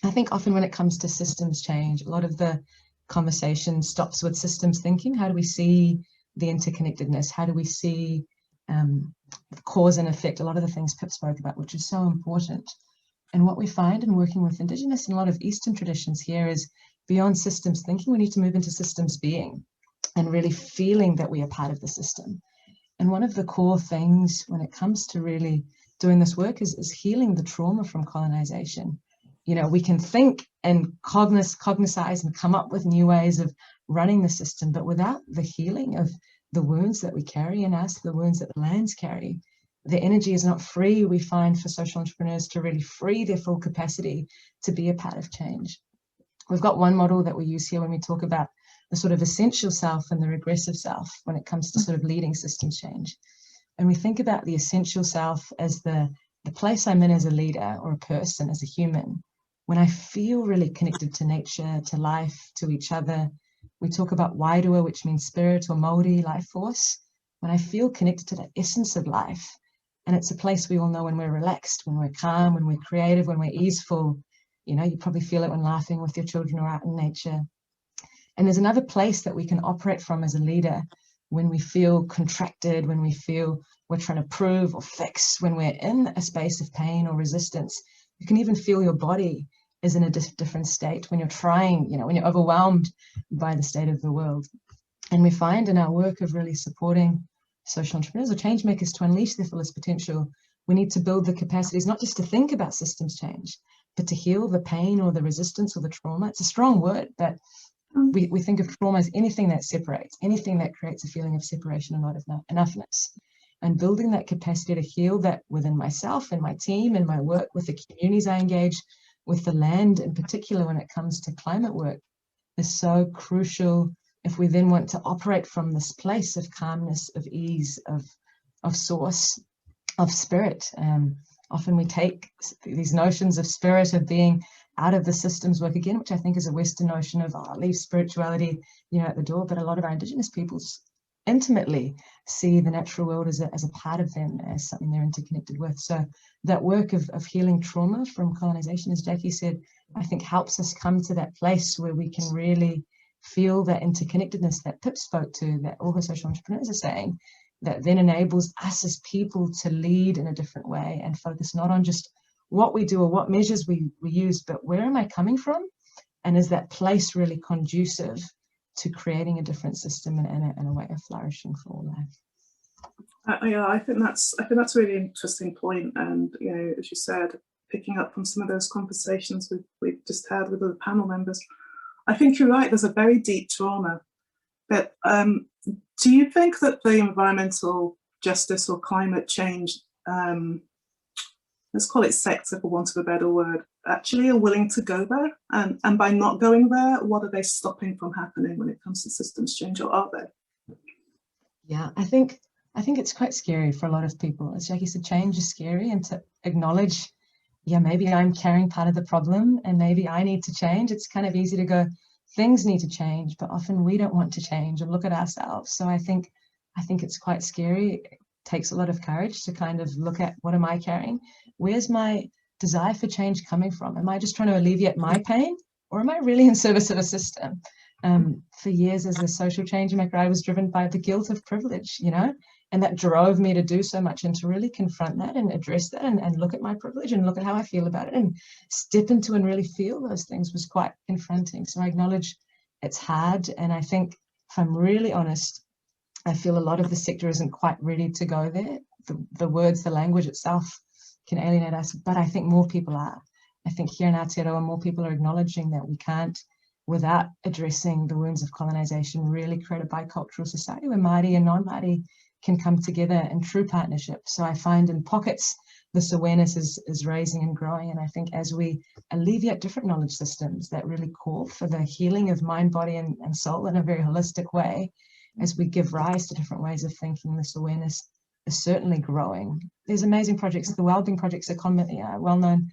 I think often when it comes to systems change, a lot of the conversation stops with systems thinking. How do we see the interconnectedness? How do we see cause and effect? A lot of the things Pip spoke about, which is so important. And what we find in working with Indigenous and a lot of Eastern traditions here is, beyond systems thinking, we need to move into systems being and really feeling that we are part of the system. And one of the core things when it comes to really doing this work is healing the trauma from colonization. You know, we can think and cognitize and come up with new ways of running the system, but without the healing of the wounds that we carry in us, the wounds that the lands carry, the energy is not free, we find, for social entrepreneurs to really free their full capacity to be a part of change. We've got one model that we use here when we talk about the sort of essential self and the regressive self when it comes to sort of leading systems change. And we think about the essential self as the place I'm in as a leader or a person, as a human, when I feel really connected to nature, to life, to each other. We talk about Wairua, which means spirit, or Māori, life force. When I feel connected to the essence of life, and it's a place we all know when we're relaxed, when we're calm, when we're creative, when we're easeful. You know, you probably feel it when laughing with your children or out in nature. And there's another place that we can operate from as a leader when we feel contracted, when we feel we're trying to prove or fix, when we're in a space of pain or resistance. You can even feel your body is in a different state when you're trying, you know, when you're overwhelmed by the state of the world. And we find in our work of really supporting social entrepreneurs or change makers to unleash their fullest potential, we need to build the capacities not just to think about systems change, but to heal the pain or the resistance or the trauma. It's a strong word, but we think of trauma as anything that separates, anything that creates a feeling of separation and not enoughness. And building that capacity to heal that within myself and my team and my work with the communities I engage, with the land in particular when it comes to climate work, is so crucial if we then want to operate from this place of calmness, of ease, of source, of spirit. Often we take these notions of spirit, of being out of the systems work again, which I think is a Western notion of, leave spirituality, you know, at the door. But a lot of our Indigenous peoples intimately see the natural world as a part of them, as something they're interconnected with. So that work of healing trauma from colonization, as Jackie said, I think helps us come to that place where we can really feel that interconnectedness that Pip spoke to, that all her social entrepreneurs are saying, that then enables us as people to lead in a different way and focus not on just what we do or what measures we use, but where am I coming from? And is that place really conducive to creating a different system and a way of flourishing for all life? Yeah, I think that's a really interesting point. And, you know, as you said, picking up from some of those conversations we've just had with the panel members, I think you're right, there's a very deep trauma. But do you think that the environmental justice or climate change, let's call it sector for want of a better word, actually are willing to go there? And by not going there, what are they stopping from happening when it comes to systems change, or are they? Yeah, I think it's quite scary for a lot of people. As Jackie said, change is scary, and to acknowledge, yeah, maybe I'm carrying part of the problem and maybe I need to change. It's kind of easy to go, things need to change, but often we don't want to change and look at ourselves. So I think it's quite scary. It takes a lot of courage to kind of look at, what am I carrying? Where's my desire for change coming from? Am I just trying to alleviate my pain, or am I really in service of a system? For years as a social change maker, I was driven by the guilt of privilege, you know, And that drove me to do so much and to really confront that and address that and look at my privilege and look at how I feel about it and step into and really feel those things was quite confronting. So I acknowledge it's hard. And I think, if I'm really honest, I feel a lot of the sector isn't quite ready to go there. The words, the language itself can alienate us, but I think more people are. I think here in Aotearoa, more people are acknowledging that we can't, without addressing the wounds of colonisation, really create a bicultural society where Māori and non-Māori can come together in true partnership. So I find in pockets, this awareness is raising and growing. And I think as we alleviate different knowledge systems that really call for the healing of mind, body, and soul in a very holistic way, as we give rise to different ways of thinking, this awareness is certainly growing. There's amazing projects. The Wellbeing Project's a well-known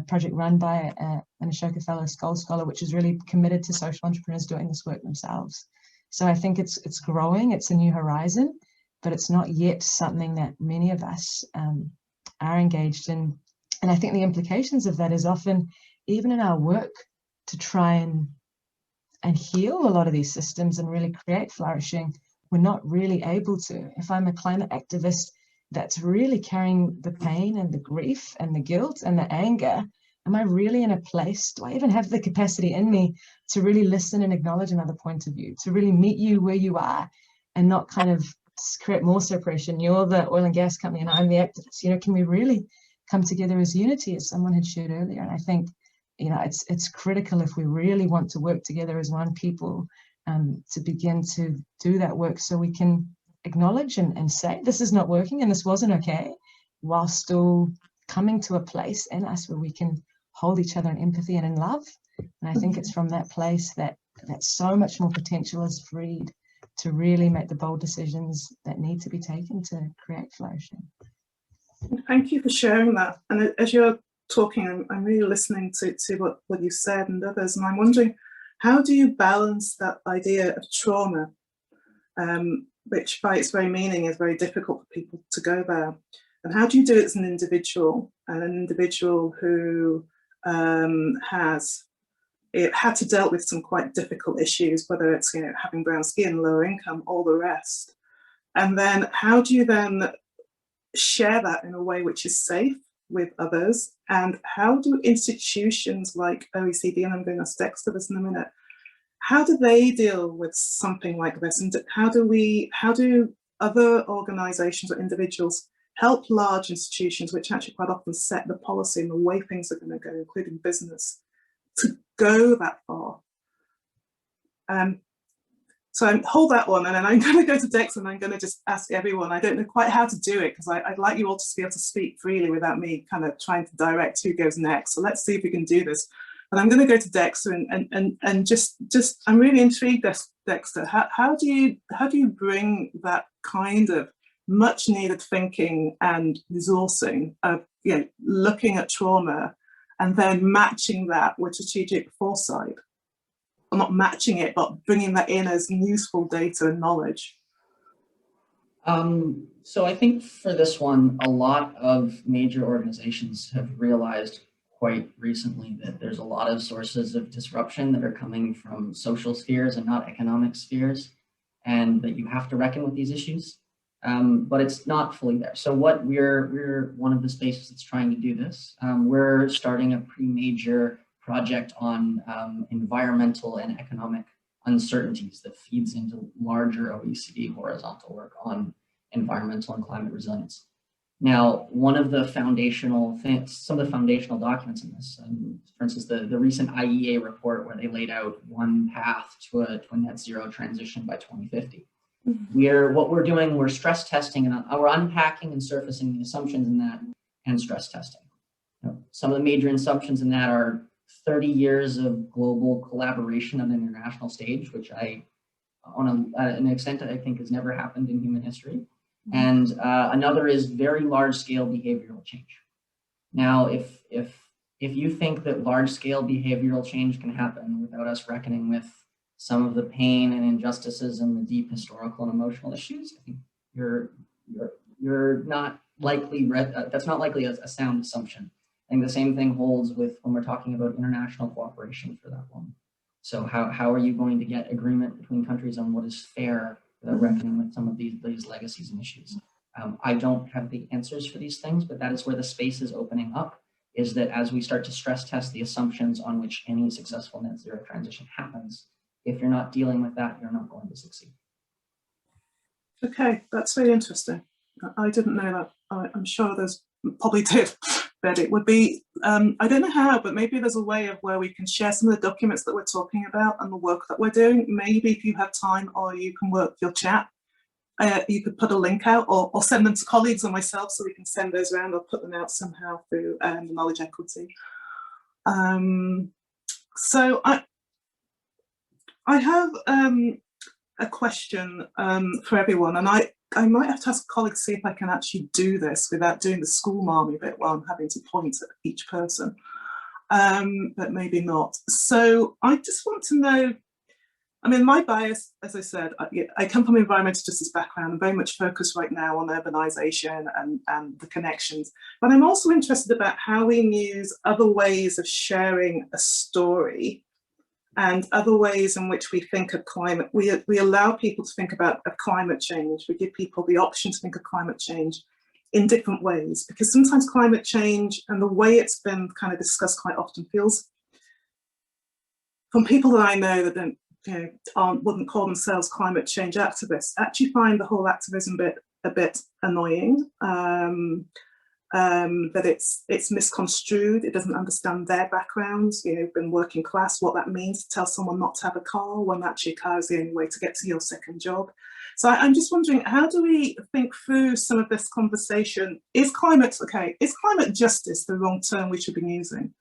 project run by an Ashoka Fellow Skoll Scholar, which is really committed to social entrepreneurs doing this work themselves. So I think it's growing, it's a new horizon, but it's not yet something that many of us are engaged in. And I think the implications of that is often, even in our work to try and heal a lot of these systems and really create flourishing, we're not really able to. If I'm a climate activist that's really carrying the pain and the grief and the guilt and the anger, am I really in a place, do I even have the capacity in me to really listen and acknowledge another point of view, to really meet you where you are and not kind of create more separation? You're the oil and gas company and I'm the activist. You know, can we really come together as unity, as someone had shared earlier? And I think, you know, it's critical if we really want to work together as one people to begin to do that work, so we can acknowledge and say this is not working and this wasn't okay, while still coming to a place in us where we can hold each other in empathy and in love. And I think it's from that place that so much more potential is freed to really make the bold decisions that need to be taken to create flourishing. Thank you for sharing that. And as you're talking, I'm really listening to what you said and others, and I'm wondering, how do you balance that idea of trauma, which by its very meaning is very difficult for people to go there? And how do you do it as an individual, and an individual who has had to deal with some quite difficult issues, whether it's, you know, having brown skin, lower income, all the rest? And then how do you then share that in a way which is safe with others? And how do institutions like OECD, and I'm going to ask Dexter this in a minute, how do they deal with something like this? And how do other organizations or individuals help large institutions, which actually quite often set the policy and the way things are going to go, including business, to go that far? So hold that one, and then I'm going to go to Dex, and I'm going to just ask everyone. I don't know quite how to do it, because I'd like you all to be able to speak freely without me kind of trying to direct who goes next. So let's see if we can do this. And I'm going to go to Dexter and just I'm really intrigued, Dexter. How do you bring that kind of much needed thinking and resourcing of, you know, looking at trauma and then matching that with strategic foresight? Or not matching it, but bringing that in as useful data and knowledge? So I think for this one, a lot of major organizations have realized quite recently that there's a lot of sources of disruption that are coming from social spheres and not economic spheres, and that you have to reckon with these issues, but it's not fully there. So what we're one of the spaces that's trying to do this. We're starting a pretty major project on environmental and economic uncertainties that feeds into larger OECD horizontal work on environmental and climate resilience. Now, one of the foundational things, some of the foundational documents in this, for instance, the recent IEA report where they laid out one path to a net zero transition by 2050. What we're doing, we're stress testing, and we're unpacking and surfacing the assumptions in that and stress testing. You know, some of the major assumptions in that are 30 years of global collaboration on an international stage, which on an extent I think has never happened in human history. And another is very large scale behavioral change. Now, if you think that large scale behavioral change can happen without us reckoning with some of the pain and injustices and the deep historical and emotional issues, I think you're not likely, that's not likely a sound assumption. I think the same thing holds with when we're talking about international cooperation for that one. So how are you going to get agreement between countries on what is fair reckoning with some of these legacies and issues. I don't have the answers for these things, but that is where the space is opening up, is that as we start to stress test the assumptions on which any successful net zero transition happens, if you're not dealing with that, you're not going to succeed. Okay, that's very interesting. I didn't know that. I'm sure there's probably did, but it would be, I don't know how, but maybe there's a way of where we can share some of the documents that we're talking about and the work that we're doing. Maybe if you have time, or you can work your chat, you could put a link out, or send them to colleagues or myself so we can send those around, or put them out somehow through the Knowledge Equity. So I have a question for everyone, and I might have to ask colleagues to see if I can actually do this without doing the school marmy bit while I'm having to point at each person, but maybe not. So I just want to know, I mean, my bias, as I said, I come from an environmental justice background. I'm very much focused right now on urbanisation and the connections, but I'm also interested about how we use other ways of sharing a story and other ways in which we think of climate. We allow people to think about climate change. We give people the option to think of climate change in different ways, because sometimes climate change and the way it's been kind of discussed quite often feels, from people that I know that don't, wouldn't call themselves climate change activists, actually find the whole activism bit a bit annoying. That it's misconstrued, it doesn't understand their backgrounds, been working class, what that means to tell someone not to have a car when actually a car is the only way to get to your second job. So I'm just wondering, how do we think through some of this conversation? Is climate justice the wrong term we should be using?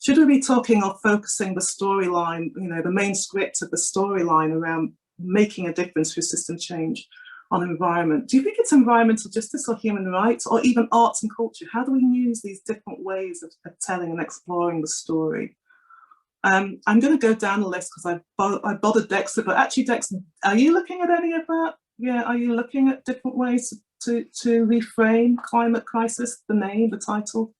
Should we be talking or focusing the storyline, the main script of the storyline around making a difference through system change on environment? Do you think it's environmental justice or human rights, or even arts and culture? How do we use these different ways of telling and exploring the story? I'm going to go down the list because I bothered Dexter, but actually, Dexter, are you looking at any of that? Yeah, are you looking at different ways to reframe climate crisis, the name, the title?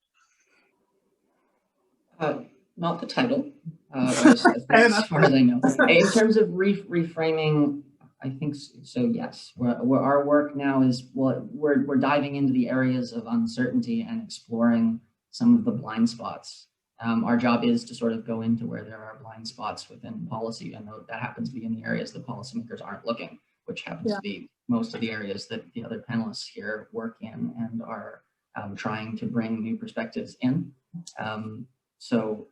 Not the title, as far as I know. In terms of reframing, I think so. Yes, our work now is we're diving into the areas of uncertainty and exploring some of the blind spots. Our job is to sort of go into where there are blind spots within policy, and that happens to be in the areas that policymakers aren't looking, which happens to be most of the areas that the other panelists here work in and are trying to bring new perspectives in. So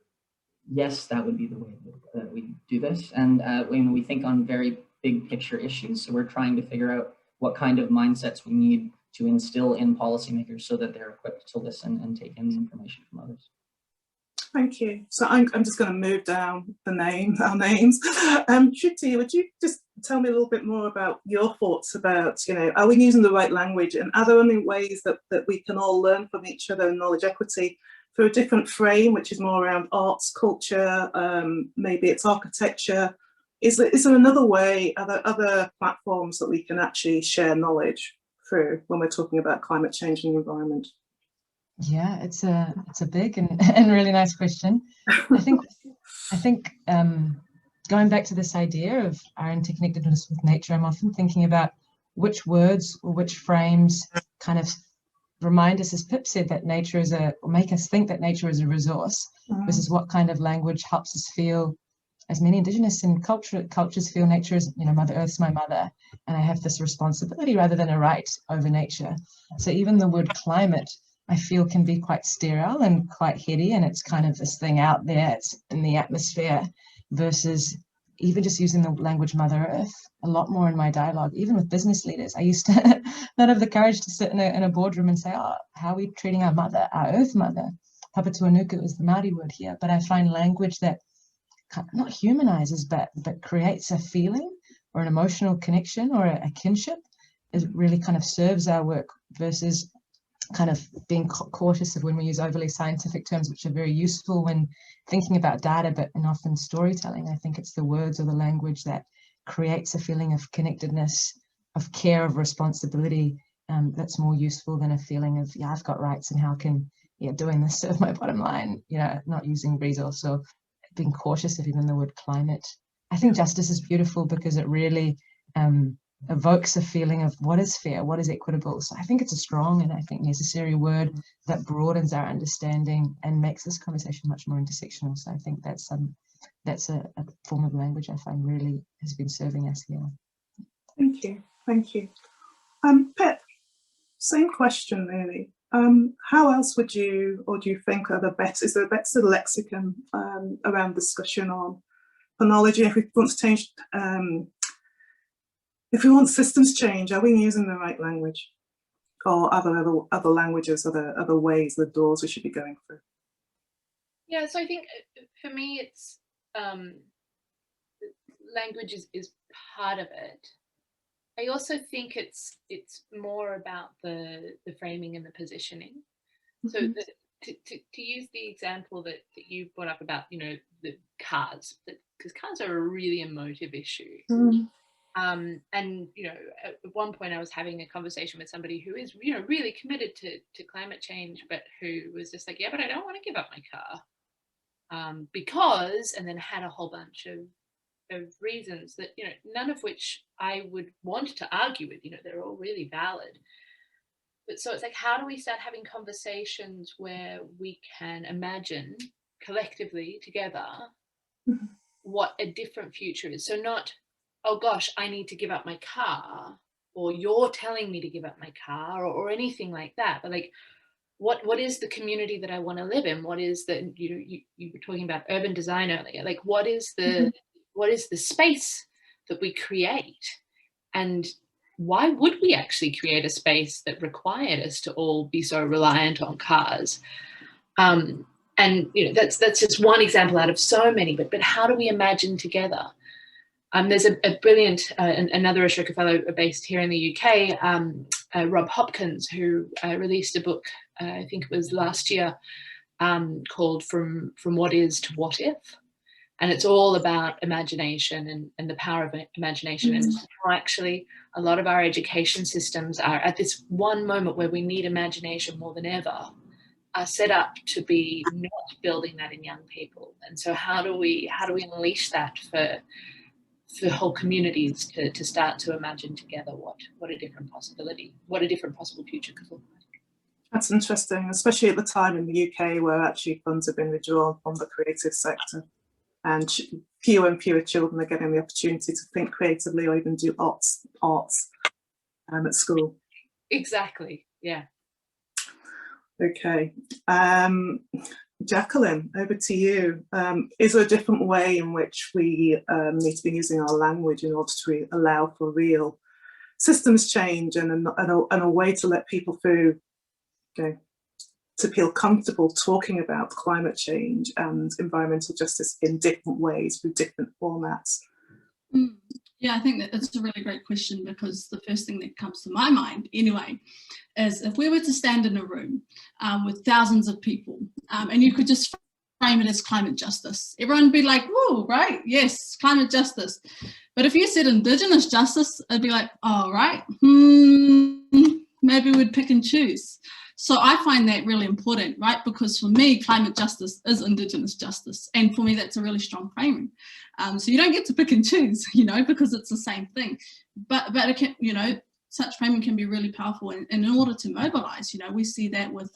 yes, that would be the way that we do this. And when we think on very big picture issues, so we're trying to figure out what kind of mindsets we need to instill in policymakers so that they're equipped to listen and take in the information from others. Thank you. So I'm just going to move down our names. Shruti, would you just tell me a little bit more about your thoughts about, are we using the right language, and are there any ways that we can all learn from each other in knowledge equity through a different frame, which is more around arts, culture, maybe it's architecture? Is there another way, are there other platforms that we can actually share knowledge through when we're talking about climate change and the environment? Yeah, it's a big and really nice question. I think going back to this idea of our interconnectedness with nature, I'm often thinking about which words or which frames kind of remind us, as Pip said, that nature is or make us think that nature is a resource, versus what kind of language helps us feel, as many Indigenous and cultures feel nature is, Mother Earth's my mother, and I have this responsibility rather than a right over nature. So even the word climate, I feel, can be quite sterile and quite heady, and it's kind of this thing out there, it's in the atmosphere, versus even just using the language Mother Earth a lot more in my dialogue, even with business leaders. I used to not have the courage to sit in a boardroom and say, oh, how are we treating our mother, our Earth mother? Papatuanuku is the Māori word here, but I find language that not humanizes, but creates a feeling or an emotional connection or a kinship, is really kind of serves our work, versus kind of being cautious of when we use overly scientific terms, which are very useful when thinking about data, but in often storytelling. I think it's the words or the language that creates a feeling of connectedness, of care, of responsibility, that's more useful than a feeling of, yeah, I've got rights and how can doing this serve my bottom line, not using resource or being cautious of even the word climate. I think justice is beautiful because it really evokes a feeling of what is fair, what is equitable. So I think it's a strong and I think necessary word that broadens our understanding and makes this conversation much more intersectional. So I think that's a form of language I find really has been serving us here. Thank you, thank you. Pip, same question really. How else would you, or do you think are the best, is there a better lexicon around discussion on phonology? If we want to change, if we want systems change, are we using the right language, or other languages, other ways, the doors we should be going through? Yeah, so I think for me, it's language is part of it. I also think it's more about the framing and the positioning. So to use the example that you brought up about, you know, the cars, because cars are a really emotive issue. And, you know, at one point I was having a conversation with somebody who is, you know, really committed to climate change, but who was just like, yeah, but I don't want to give up my car because, and then had a whole bunch of reasons that, you know, none of which I would want to argue with, you know, they're all really valid. But so it's like, how do we start having conversations where we can imagine collectively together what a different future is? So not, oh gosh, I need to give up my car, or you're telling me to give up my car, or anything like that. But like, what is the community that I want to live in? What is the, you know, you were talking about urban design earlier, like what is the what is the space that we create? And why would we actually create a space that required us to all be so reliant on cars? And you know, that's just one example out of so many, but how do we imagine together? There's a brilliant, another Ashoka Fellow based here in the UK, Rob Hopkins, who released a book, I think it was last year, called From What Is to What If. And it's all about imagination and the power of imagination, and how actually a lot of our education systems are at this one moment where we need imagination more than ever, are set up to be not building that in young people. And so how do we unleash that for whole communities to start to imagine together what a different possibility, what a different possible future could look like? That's interesting, especially at the time in the UK where actually funds have been withdrawn from the creative sector, and fewer and fewer children are getting the opportunity to think creatively or even do arts at school. Exactly, yeah. Okay. Jacqueline, over to you. Is there a different way in which we need to be using our language in order to allow for real systems change, and a way to let people through, okay, to feel comfortable talking about climate change and environmental justice in different ways through different formats? Yeah, I think that it's a really great question, because the first thing that comes to my mind anyway is if we were to stand in a room with thousands of people and you could just frame it as climate justice, everyone would be like, whoa, right, yes, climate justice. But if you said Indigenous justice, it'd be like, oh, right, maybe we'd pick and choose. So I find that really important, right? Because for me, climate justice is Indigenous justice. And for me, that's a really strong framing. So you don't get to pick and choose, you know, because it's the same thing. But it can, you know, such framing can be really powerful. And in order to mobilize, you know, we see that with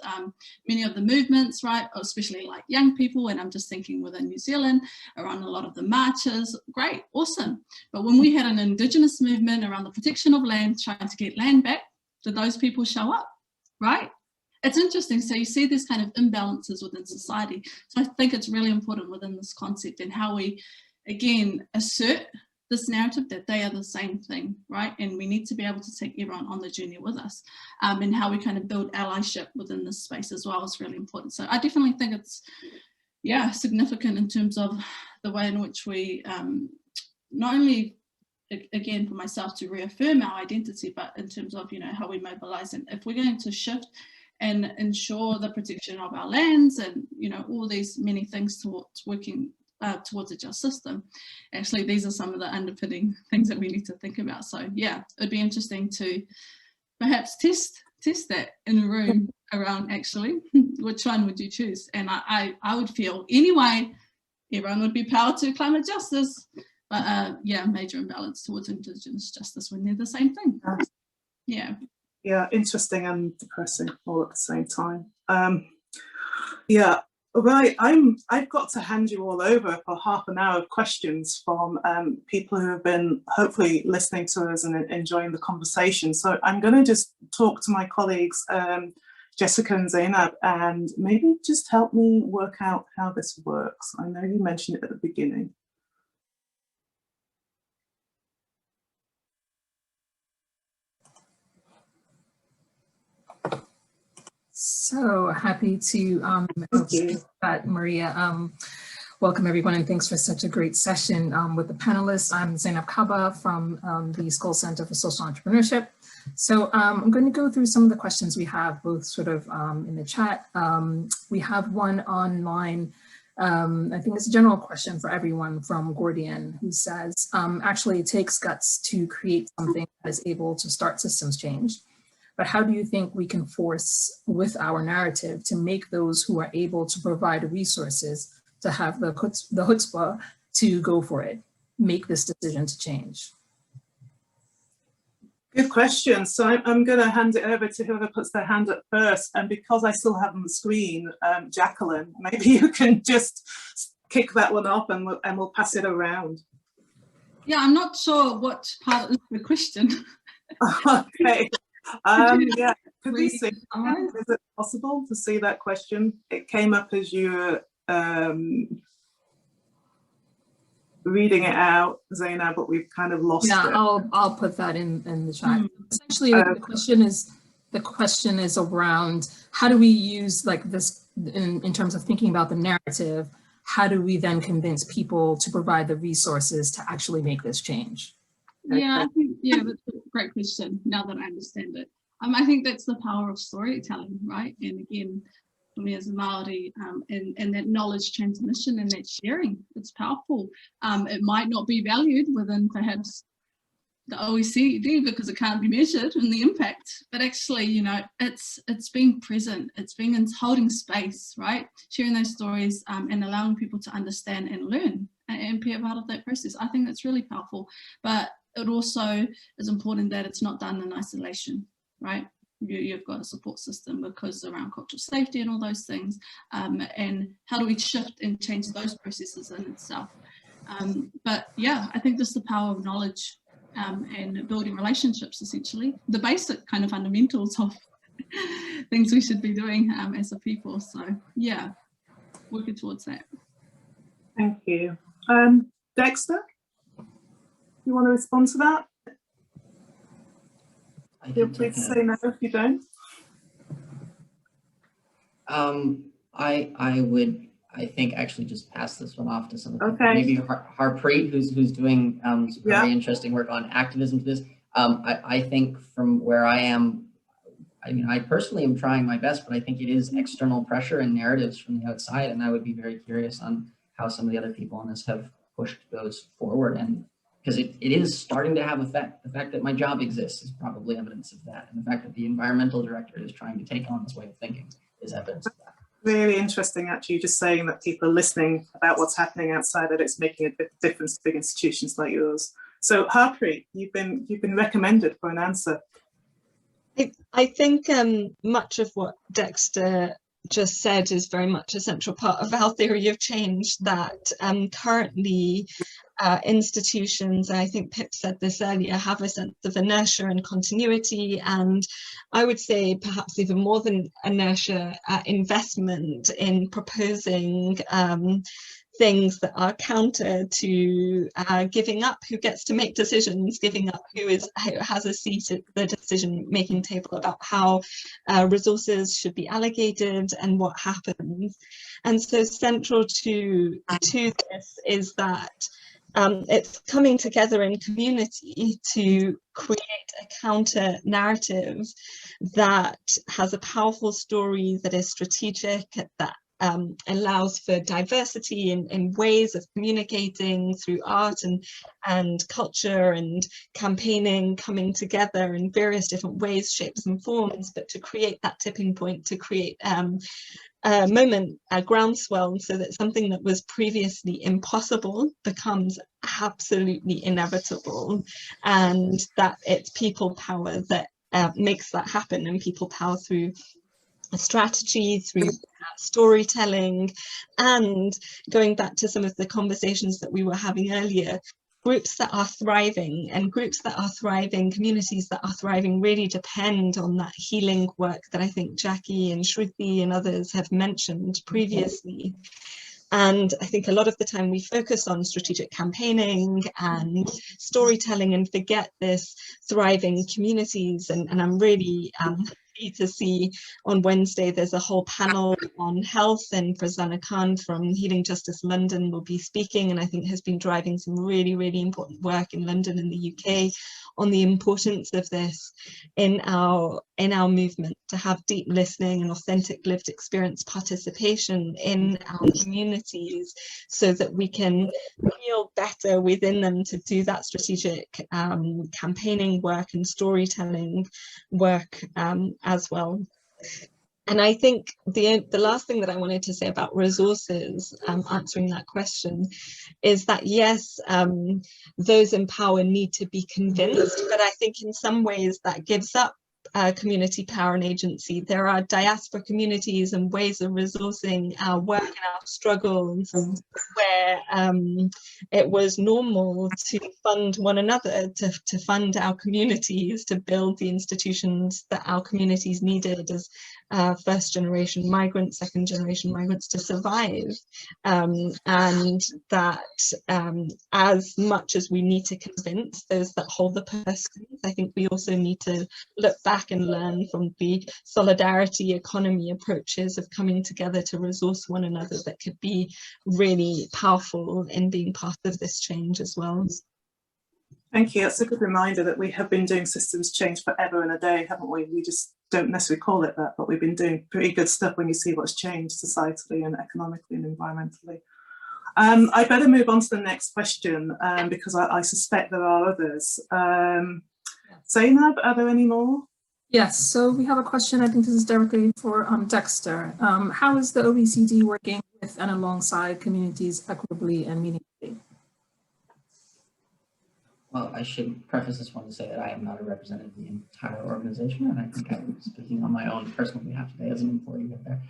many of the movements, right? Especially like young people. And I'm just thinking within New Zealand around a lot of the marches. Great, awesome. But when we had an Indigenous movement around the protection of land, trying to get land back, did those people show up, right? It's interesting. So you see these kind of imbalances within society. So I think it's really important within this concept and how we, again, assert this narrative that they are the same thing, right? And we need to be able to take everyone on the journey with us, and how we kind of build allyship within this space as well is really important. So I definitely think it's, yeah, significant in terms of the way in which we not only, again, for myself to reaffirm our identity, but in terms of, you know, how we mobilize. And if we're going to shift and ensure the protection of our lands and, you know, all these many things towards working towards a just system, actually these are some of the underpinning things that we need to think about. So yeah, it'd be interesting to perhaps test that in a room around actually which one would you choose. And I would feel anyway everyone would be power to climate justice, But yeah, major imbalance towards Indigenous justice when they're the same thing. Yeah. Yeah, interesting and depressing all at the same time. Yeah, right. I've got to hand you all over for half an hour of questions from people who have been hopefully listening to us and enjoying the conversation. So I'm going to just talk to my colleagues, Jessica and Zainab, and maybe just help me work out how this works. I know you mentioned it at the beginning. So happy to that, Maria. Welcome everyone, and thanks for such a great session with the panelists. I'm Zainab Kaba from the Skoll Center for Social Entrepreneurship. So I'm going to go through some of the questions we have, both sort of in the chat. We have one online. I think it's a general question for everyone from Gordian, who says, actually it takes guts to create something that is able to start systems change. But how do you think we can force with our narrative to make those who are able to provide resources to have the chutzpah to go for it, make this decision to change? Good question. So I'm going to hand it over to whoever puts their hand up first. And because I still have on the screen, Jacqueline, maybe you can just kick that one off and we'll pass it around. Yeah, I'm not sure what part of the question. Okay. Yeah, could we see that? Is it possible to see that question? It came up as you were reading it out, Zainab, but we've kind of lost it. I'll put that in the chat. Essentially, the question is around how do we use like this in terms of thinking about the narrative? How do we then convince people to provide the resources to actually make this change? Yeah, I think, yeah, that's a great question now that I understand it. I think that's the power of storytelling, right? And again, for me as a Māori, and that knowledge transmission and that sharing, it's powerful. It might not be valued within perhaps the OECD because it can't be measured in the impact, but actually, you know, it's being present, it's being holding space, right? Sharing those stories and allowing people to understand and learn and be a part of that process. I think that's really powerful, but it also is important that it's not done in isolation, right? You've got a support system because around cultural safety and all those things, and how do we shift and change those processes in itself? But yeah, I think just the power of knowledge and building relationships, essentially, the basic kind of fundamentals of things we should be doing as a people. So yeah, working towards that. Thank you. Dexter, you want to respond to that? Feel free to say no if you don't. I think actually just pass this one off to someone. Okay. Maybe Harpreet, who's doing some very interesting work on activism to this. I think from where I am, I mean, I personally am trying my best, but I think it is external pressure and narratives from the outside, and I would be very curious on how some of the other people on this have pushed those forward, and because it is starting to have effect. The fact that my job exists is probably evidence of that, and the fact that the environmental director is trying to take on this way of thinking is evidence of that. Really interesting, actually, just saying that people are listening about what's happening outside, that it's making a difference to big institutions like yours. So Harpreet, you've been recommended for an answer. I think much of what Dexter just said is very much a central part of our theory of change, that currently institutions, and I think Pip said this earlier, have a sense of inertia and continuity, and I would say perhaps even more than inertia, investment in proposing things that are counter to giving up who gets to make decisions, giving up who has a seat at the decision-making table about how resources should be allocated and what happens. And so central to this is that it's coming together in community to create a counter narrative that has a powerful story, that is strategic, that allows for diversity in ways of communicating through art and culture and campaigning, coming together in various different ways, shapes and forms, but to create that tipping point, to create moment, a groundswell, so that something that was previously impossible becomes absolutely inevitable, and that it's people power that makes that happen, and people power through strategy, through storytelling, and going back to some of the conversations that we were having earlier, groups that are thriving, and groups that are thriving, communities that are thriving, really depend on that healing work that I think Jackie and Shruti and others have mentioned previously. And I think a lot of the time we focus on strategic campaigning and storytelling and forget this thriving communities. And I'm really happy to see on Wednesday there's a whole panel on health, and Prasanna Khan from Healing Justice London will be speaking, and I think has been driving some really, really important work in London and the UK on the importance of this in our movement, to have deep listening and authentic lived experience participation in our communities, so that we can feel better within them to do that strategic campaigning work and storytelling work as well. And I think the last thing that I wanted to say about resources, answering that question, is that yes, those in power need to be convinced, but I think in some ways that gives up community power and agency. There are diaspora communities and ways of resourcing our work and our struggles where it was normal to fund one another, to fund our communities, to build the institutions that our communities needed as first generation migrants, second generation migrants, to survive. And that as much as we need to convince those that hold the purse strings, I think we also need to look back and learn from the solidarity economy approaches of coming together to resource one another that could be really powerful in being part of this change as well. Thank you. That's a good reminder that we have been doing systems change forever and a day, haven't we? We just don't necessarily call it that, but we've been doing pretty good stuff when you see what's changed societally and economically and environmentally. I better move on to the next question because I suspect there are others. Zainab, are there any more? Yes, so we have a question. I think this is directly for Dexter. How is the OECD working with and alongside communities equitably and meaningfully? Well, I should preface this one to say that I am not a representative of the entire organization, and I think I'm speaking on my own personal behalf today as an employee of there.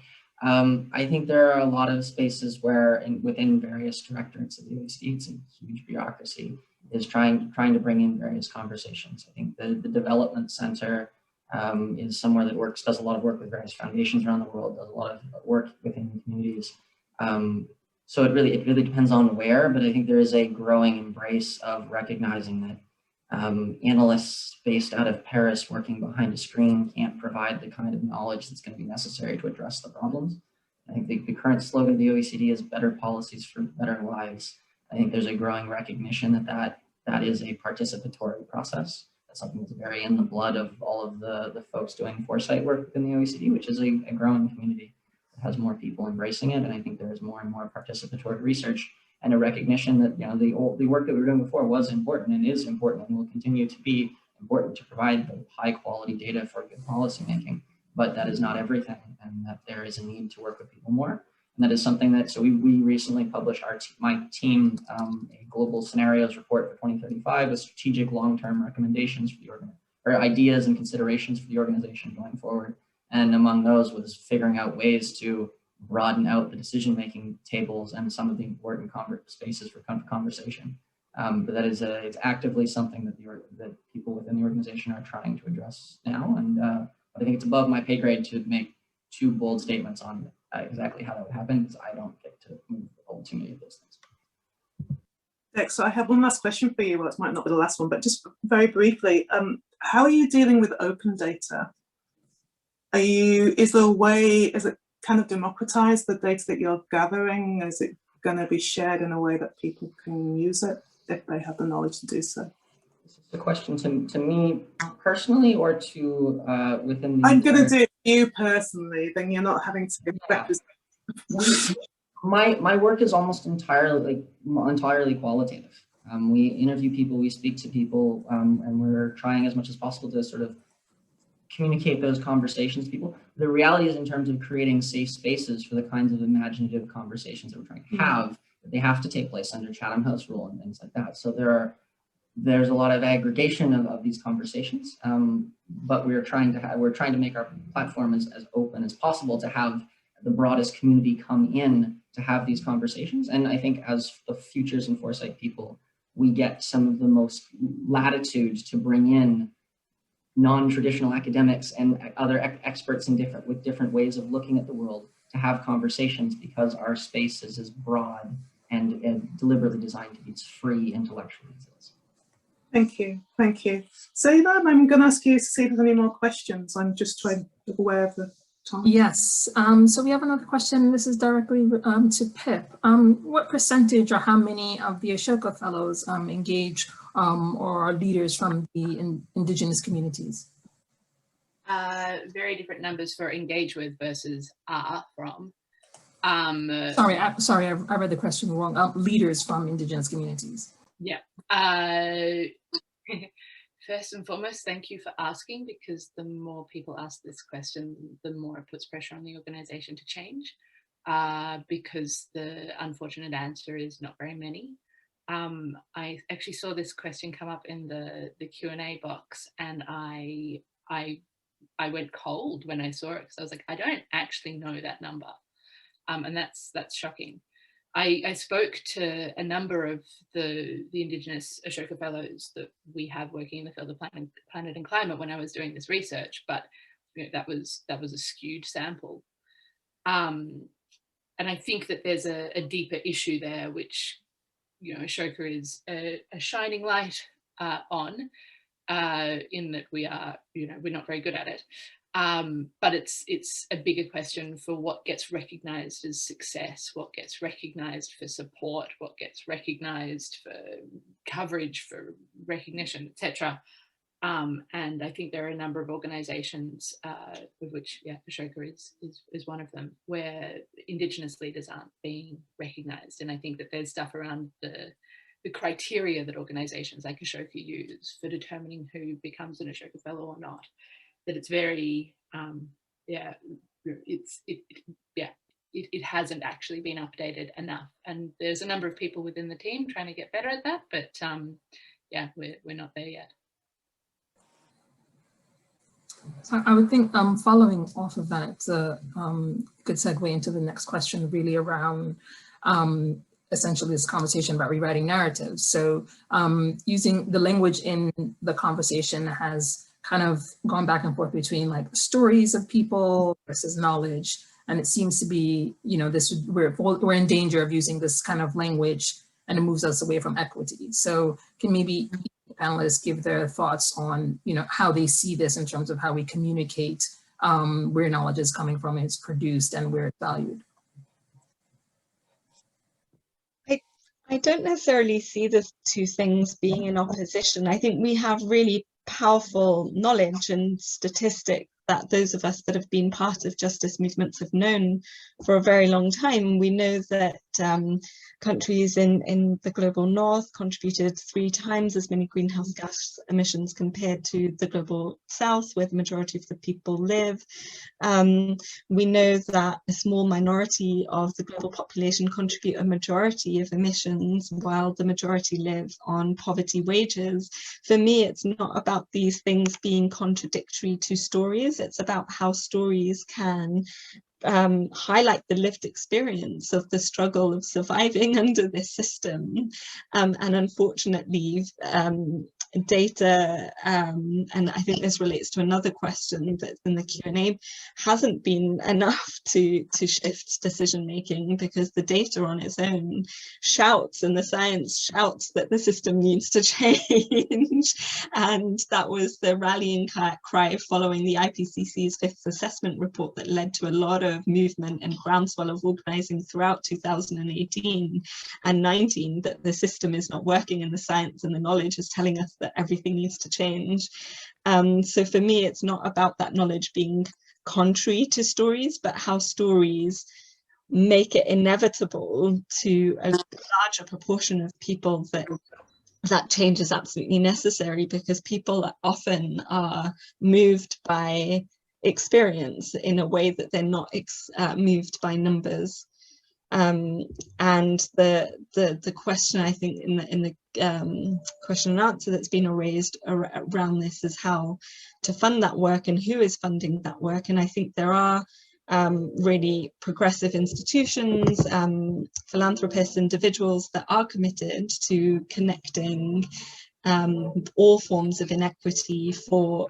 I think there are a lot of spaces where within various directorates of the OECD, it's a huge bureaucracy, is trying to bring in various conversations. I think the Development Center is somewhere that does a lot of work with various foundations around the world, does a lot of work within communities. So it really depends on where, but I think there is a growing embrace of recognizing that analysts based out of Paris working behind a screen can't provide the kind of knowledge that's going to be necessary to address the problems. I think the current slogan of the OECD is better policies for better lives. I think there's a growing recognition that is a participatory process. That's something that's very in the blood of all of the folks doing foresight work within the OECD, which is a growing community that has more people embracing it. And I think there is more and more participatory research and a recognition that the work that we were doing before was important and is important and will continue to be important to provide the high quality data for good policymaking. But that is not everything, and that there is a need to work with people more. And that is something that, so we recently published my team a global scenarios report for 2035 with strategic long-term recommendations for the or ideas and considerations for the organization going forward. And among those was figuring out ways to broaden out the decision-making tables and some of the important spaces for conversation. But that is it's actively something that people within the organization are trying to address now. And I think it's above my pay grade to make too bold statements on exactly how that would happen, because I don't get to hold too many of those things. Dex, so I have one last question for you. Well, it might not be the last one, but just very briefly, how are you dealing with open data? Is it kind of democratized, the data that you're gathering? Is it going to be shared in a way that people can use it if they have the knowledge to do so? Is this a question to me personally or to within the... I'm going to do it to you personally, then you're not having to represent. My work is almost entirely qualitative. We interview people, we speak to people, and we're trying as much as possible to sort of communicate those conversations to people. The reality is, in terms of creating safe spaces for the kinds of imaginative conversations that we're trying to have, they have to take place under Chatham House rule and things like that. So there's a lot of aggregation of these conversations, but we're trying to make our platform as open as possible to have the broadest community come in to have these conversations. And I think as the Futures and Foresight people, we get some of the most latitude to bring in non-traditional academics and other experts with different ways of looking at the world to have conversations, because our space is as broad and deliberately designed to be as free intellectually as it is. Thank you, thank you. Zainab, I'm going to ask you to see if there's any more questions. I'm just trying to be aware of the time. Yes, so we have another question. This is directly to Pip. What percentage or how many of the Ashoka Fellows engage or are leaders from the Indigenous communities? Very different numbers for engage with versus are from. Sorry, I read the question wrong. Leaders from Indigenous communities. Yeah. First and foremost, thank you for asking, because the more people ask this question, the more it puts pressure on the organization to change, because the unfortunate answer is not very many. I actually saw this question come up in the Q&A box, and I went cold when I saw it, because I was like, I don't actually know that number. And that's shocking. I spoke to a number of the Indigenous Ashoka Fellows that we have working in the field of planet and climate when I was doing this research, but that was a skewed sample. And I think that there's a deeper issue there, which Ashoka is a shining light on, in that we are, we're not very good at it. But it's a bigger question for what gets recognized as success, what gets recognized for support, what gets recognized for coverage, for recognition, etc. And I think there are a number of organizations, of which Ashoka is one of them, where Indigenous leaders aren't being recognized. And I think that there's stuff around the criteria that organizations like Ashoka use for determining who becomes an Ashoka Fellow or not, that it's very, it hasn't actually been updated enough. And there's a number of people within the team trying to get better at that, but we're not there yet. So I would think following off of that, good segue into the next question, really around essentially this conversation about rewriting narratives. So using the language in the conversation has kind of gone back and forth between like stories of people versus knowledge. And it seems to be, we're in danger of using this kind of language, and it moves us away from equity. So can maybe panelists give their thoughts on, how they see this in terms of how we communicate where knowledge is coming from, it's produced, and where it's valued? I don't necessarily see the two things being in opposition. I think we have really powerful knowledge and statistics that those of us that have been part of justice movements have known for a very long time. We know that countries in the global north contributed 3 times as many greenhouse gas emissions compared to the global south, where the majority of the people live. We know that a small minority of the global population contribute a majority of emissions, while the majority live on poverty wages. For me, it's not about these things being contradictory to stories. It's about how stories can highlight the lived experience of the struggle of surviving under this system. And unfortunately, data, and I think this relates to another question that's in the Q&A, hasn't been enough to shift decision making, because the data on its own shouts and the science shouts that the system needs to change. And that was the rallying cry following the IPCC's 5th assessment report that led to a lot of movement and groundswell of organizing throughout 2018 and 19, that the system is not working and the science and the knowledge is telling us that everything needs to change. So for me, it's not about that knowledge being contrary to stories, but how stories make it inevitable to a larger proportion of people that that change is absolutely necessary, because people often are moved by experience in a way that they're not moved by numbers. And the question, I think, in the question and answer that's been raised around this is how to fund that work and who is funding that work. And I think there are really progressive institutions, philanthropists, individuals that are committed to connecting all forms of inequity for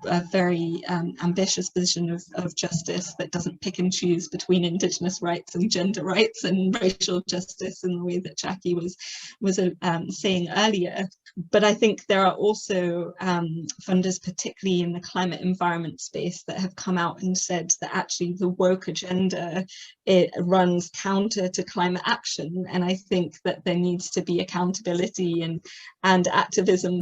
a very ambitious vision of justice that doesn't pick and choose between Indigenous rights and gender rights and racial justice in the way that Jackie was saying earlier. But I think there are also funders, particularly in the climate environment space, that have come out and said that actually the woke agenda, it runs counter to climate action. And I think that there needs to be accountability and activism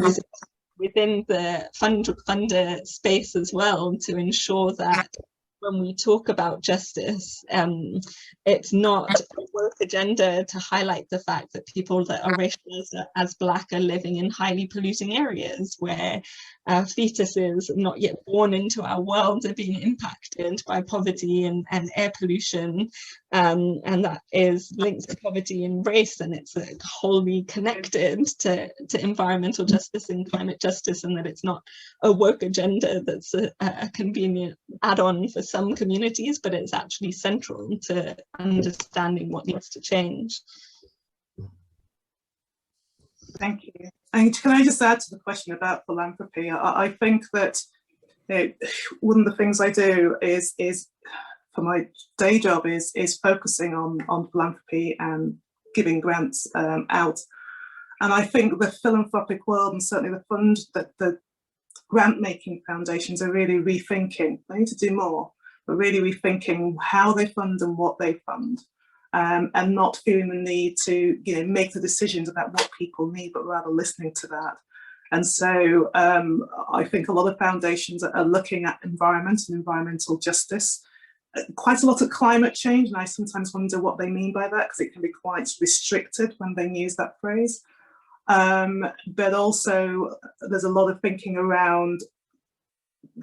within the funder space as well, to ensure that when we talk about justice, it's not a woke agenda to highlight the fact that people that are racialized as Black are living in highly polluting areas where fetuses not yet born into our world are being impacted by poverty and air pollution, and that is linked to poverty and race, and it's wholly connected to environmental justice and climate justice, and that it's not a woke agenda that's a convenient add-on for some communities, but it's actually central to understanding what needs to change. Thank you. And can I just add to the question about philanthropy? I think that one of the things I do is for my day job is focusing on philanthropy and giving grants out. And I think the philanthropic world, and certainly the grant-making foundations, are really rethinking. They need to do more, but really rethinking how they fund and what they fund, and not feeling the need to make the decisions about what people need, but rather listening to that. And so I think a lot of foundations are looking at environment and environmental justice, quite a lot of climate change, and I sometimes wonder what they mean by that, because it can be quite restricted when they use that phrase. But also there's a lot of thinking around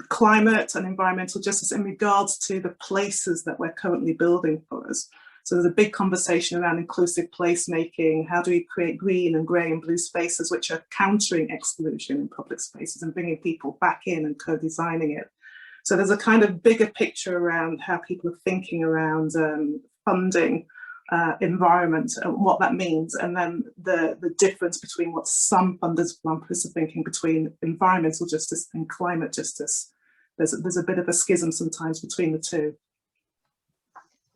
climate and environmental justice in regards to the places that we're currently building for us. So there's a big conversation around inclusive placemaking. How do we create green and grey and blue spaces which are countering exclusion in public spaces and bringing people back in and co-designing it? So there's a kind of bigger picture around how people are thinking around funding environment and what that means, and then the difference between what some funders, philanthropists, are thinking between environmental justice and climate justice. There's a bit of a schism sometimes between the two.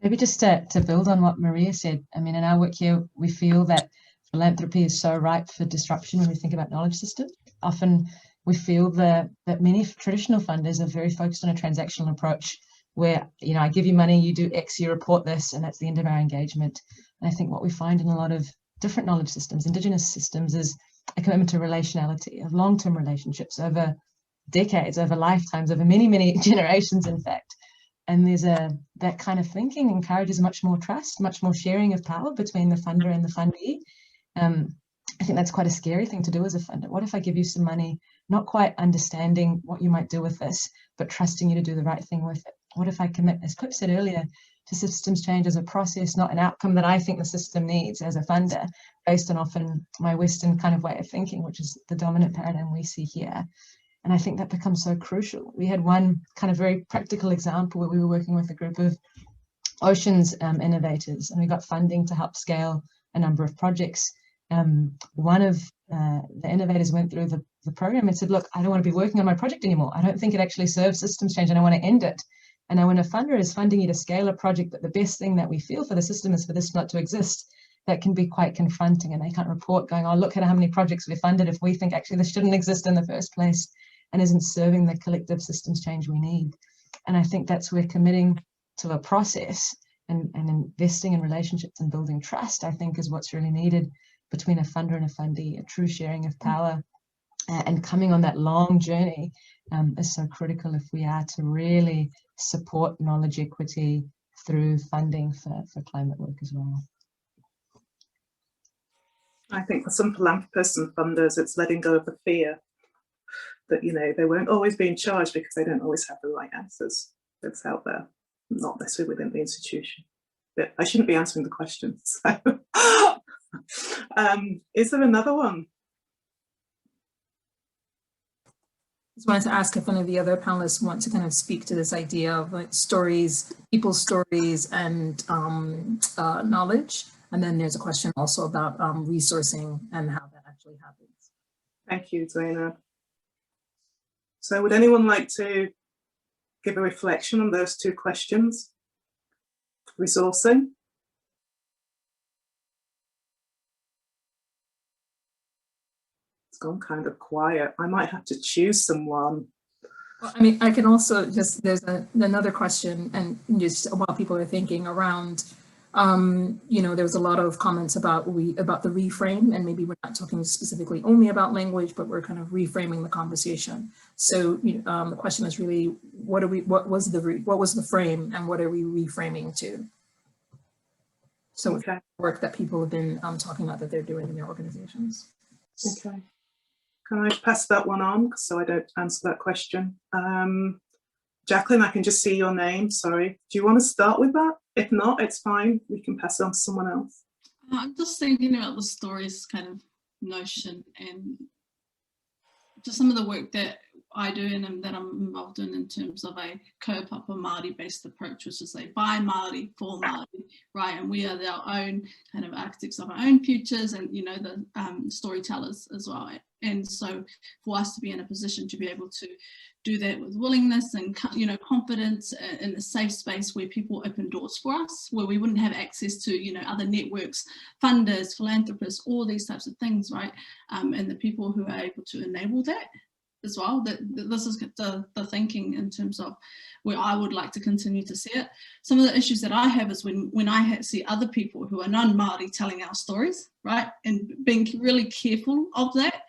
Maybe just to build on what Maria said, I mean, in our work here, we feel that philanthropy is so ripe for disruption when we think about knowledge systems. Often we feel that many traditional funders are very focused on a transactional approach where, I give you money, you do X, you report this, and that's the end of our engagement. And I think what we find in a lot of different knowledge systems, Indigenous systems, is a commitment to relationality, of long-term relationships over decades, over lifetimes, over many, many generations, in fact. And there's that kind of thinking encourages much more trust, much more sharing of power between the funder and the fundee. I think that's quite a scary thing to do as a funder. What if I give you some money, not quite understanding what you might do with this, but trusting you to do the right thing with it? What if I commit, as Pip said earlier, to systems change as a process, not an outcome that I think the system needs as a funder, based on often my Western kind of way of thinking, which is the dominant paradigm we see here. And I think that becomes so crucial. We had one kind of very practical example where we were working with a group of oceans innovators, and we got funding to help scale a number of projects. One of the innovators went through the program and said, look, I don't want to be working on my project anymore. I don't think it actually serves systems change and I want to end it. And now when a funder is funding you to scale a project, but the best thing that we feel for the system is for this not to exist, that can be quite confronting, and they can't report going, oh, look at how many projects we funded if we think actually this shouldn't exist in the first place and isn't serving the collective systems change we need. And I think that's where committing to a process and investing in relationships and building trust, I think, is what's really needed between a funder and a fundee. A true sharing of power and coming on that long journey is so critical if we are to really support knowledge equity through funding for climate work as well. I think for some philanthropists and funders, it's letting go of the fear that, you know, they won't always be in charge because they don't always have the right answers that's out there, not necessarily within the institution. But I shouldn't be answering the questions. So. Is there another one? Just wanted to ask if any of the other panelists want to kind of speak to this idea of like stories, people's stories, and knowledge. And then there's a question also about resourcing and how that actually happens. Thank you, Zainab. So would anyone like to give a reflection on those two questions? Resourcing. It's gone kind of quiet. I might have to choose someone. Well, I mean, I can also just, there's another question, and just while people are thinking around, you know, there was a lot of comments about the reframe, and maybe we're not talking specifically only about language, but we're kind of reframing the conversation. So the question is really, what was the frame, and what are we reframing to? So Okay. work that people have been talking about that they're doing in their organizations. Okay. Can I pass that one on so I don't answer that question? Jacqueline, I can just see your name, sorry. Do you want to start with that? If not, it's fine. We can pass it on to someone else. I'm just thinking about the stories kind of notion, and just some of the work that I do and that I'm involved in terms of a kaupapa Māori based approach, which is a by Māori for Māori, right? And we are our own kind of architects of our own futures, and you know, the storytellers as well. And so for us to be in a position to be able to do that with willingness and, you know, confidence in a safe space where people open doors for us, where we wouldn't have access to, you know, other networks, funders, philanthropists, all these types of things, right? And the people who are able to enable that as well. That this is the thinking in terms of where I would like to continue to see it. Some of the issues that I have is when I see other people who are non-Māori telling our stories, right? And being really careful of that,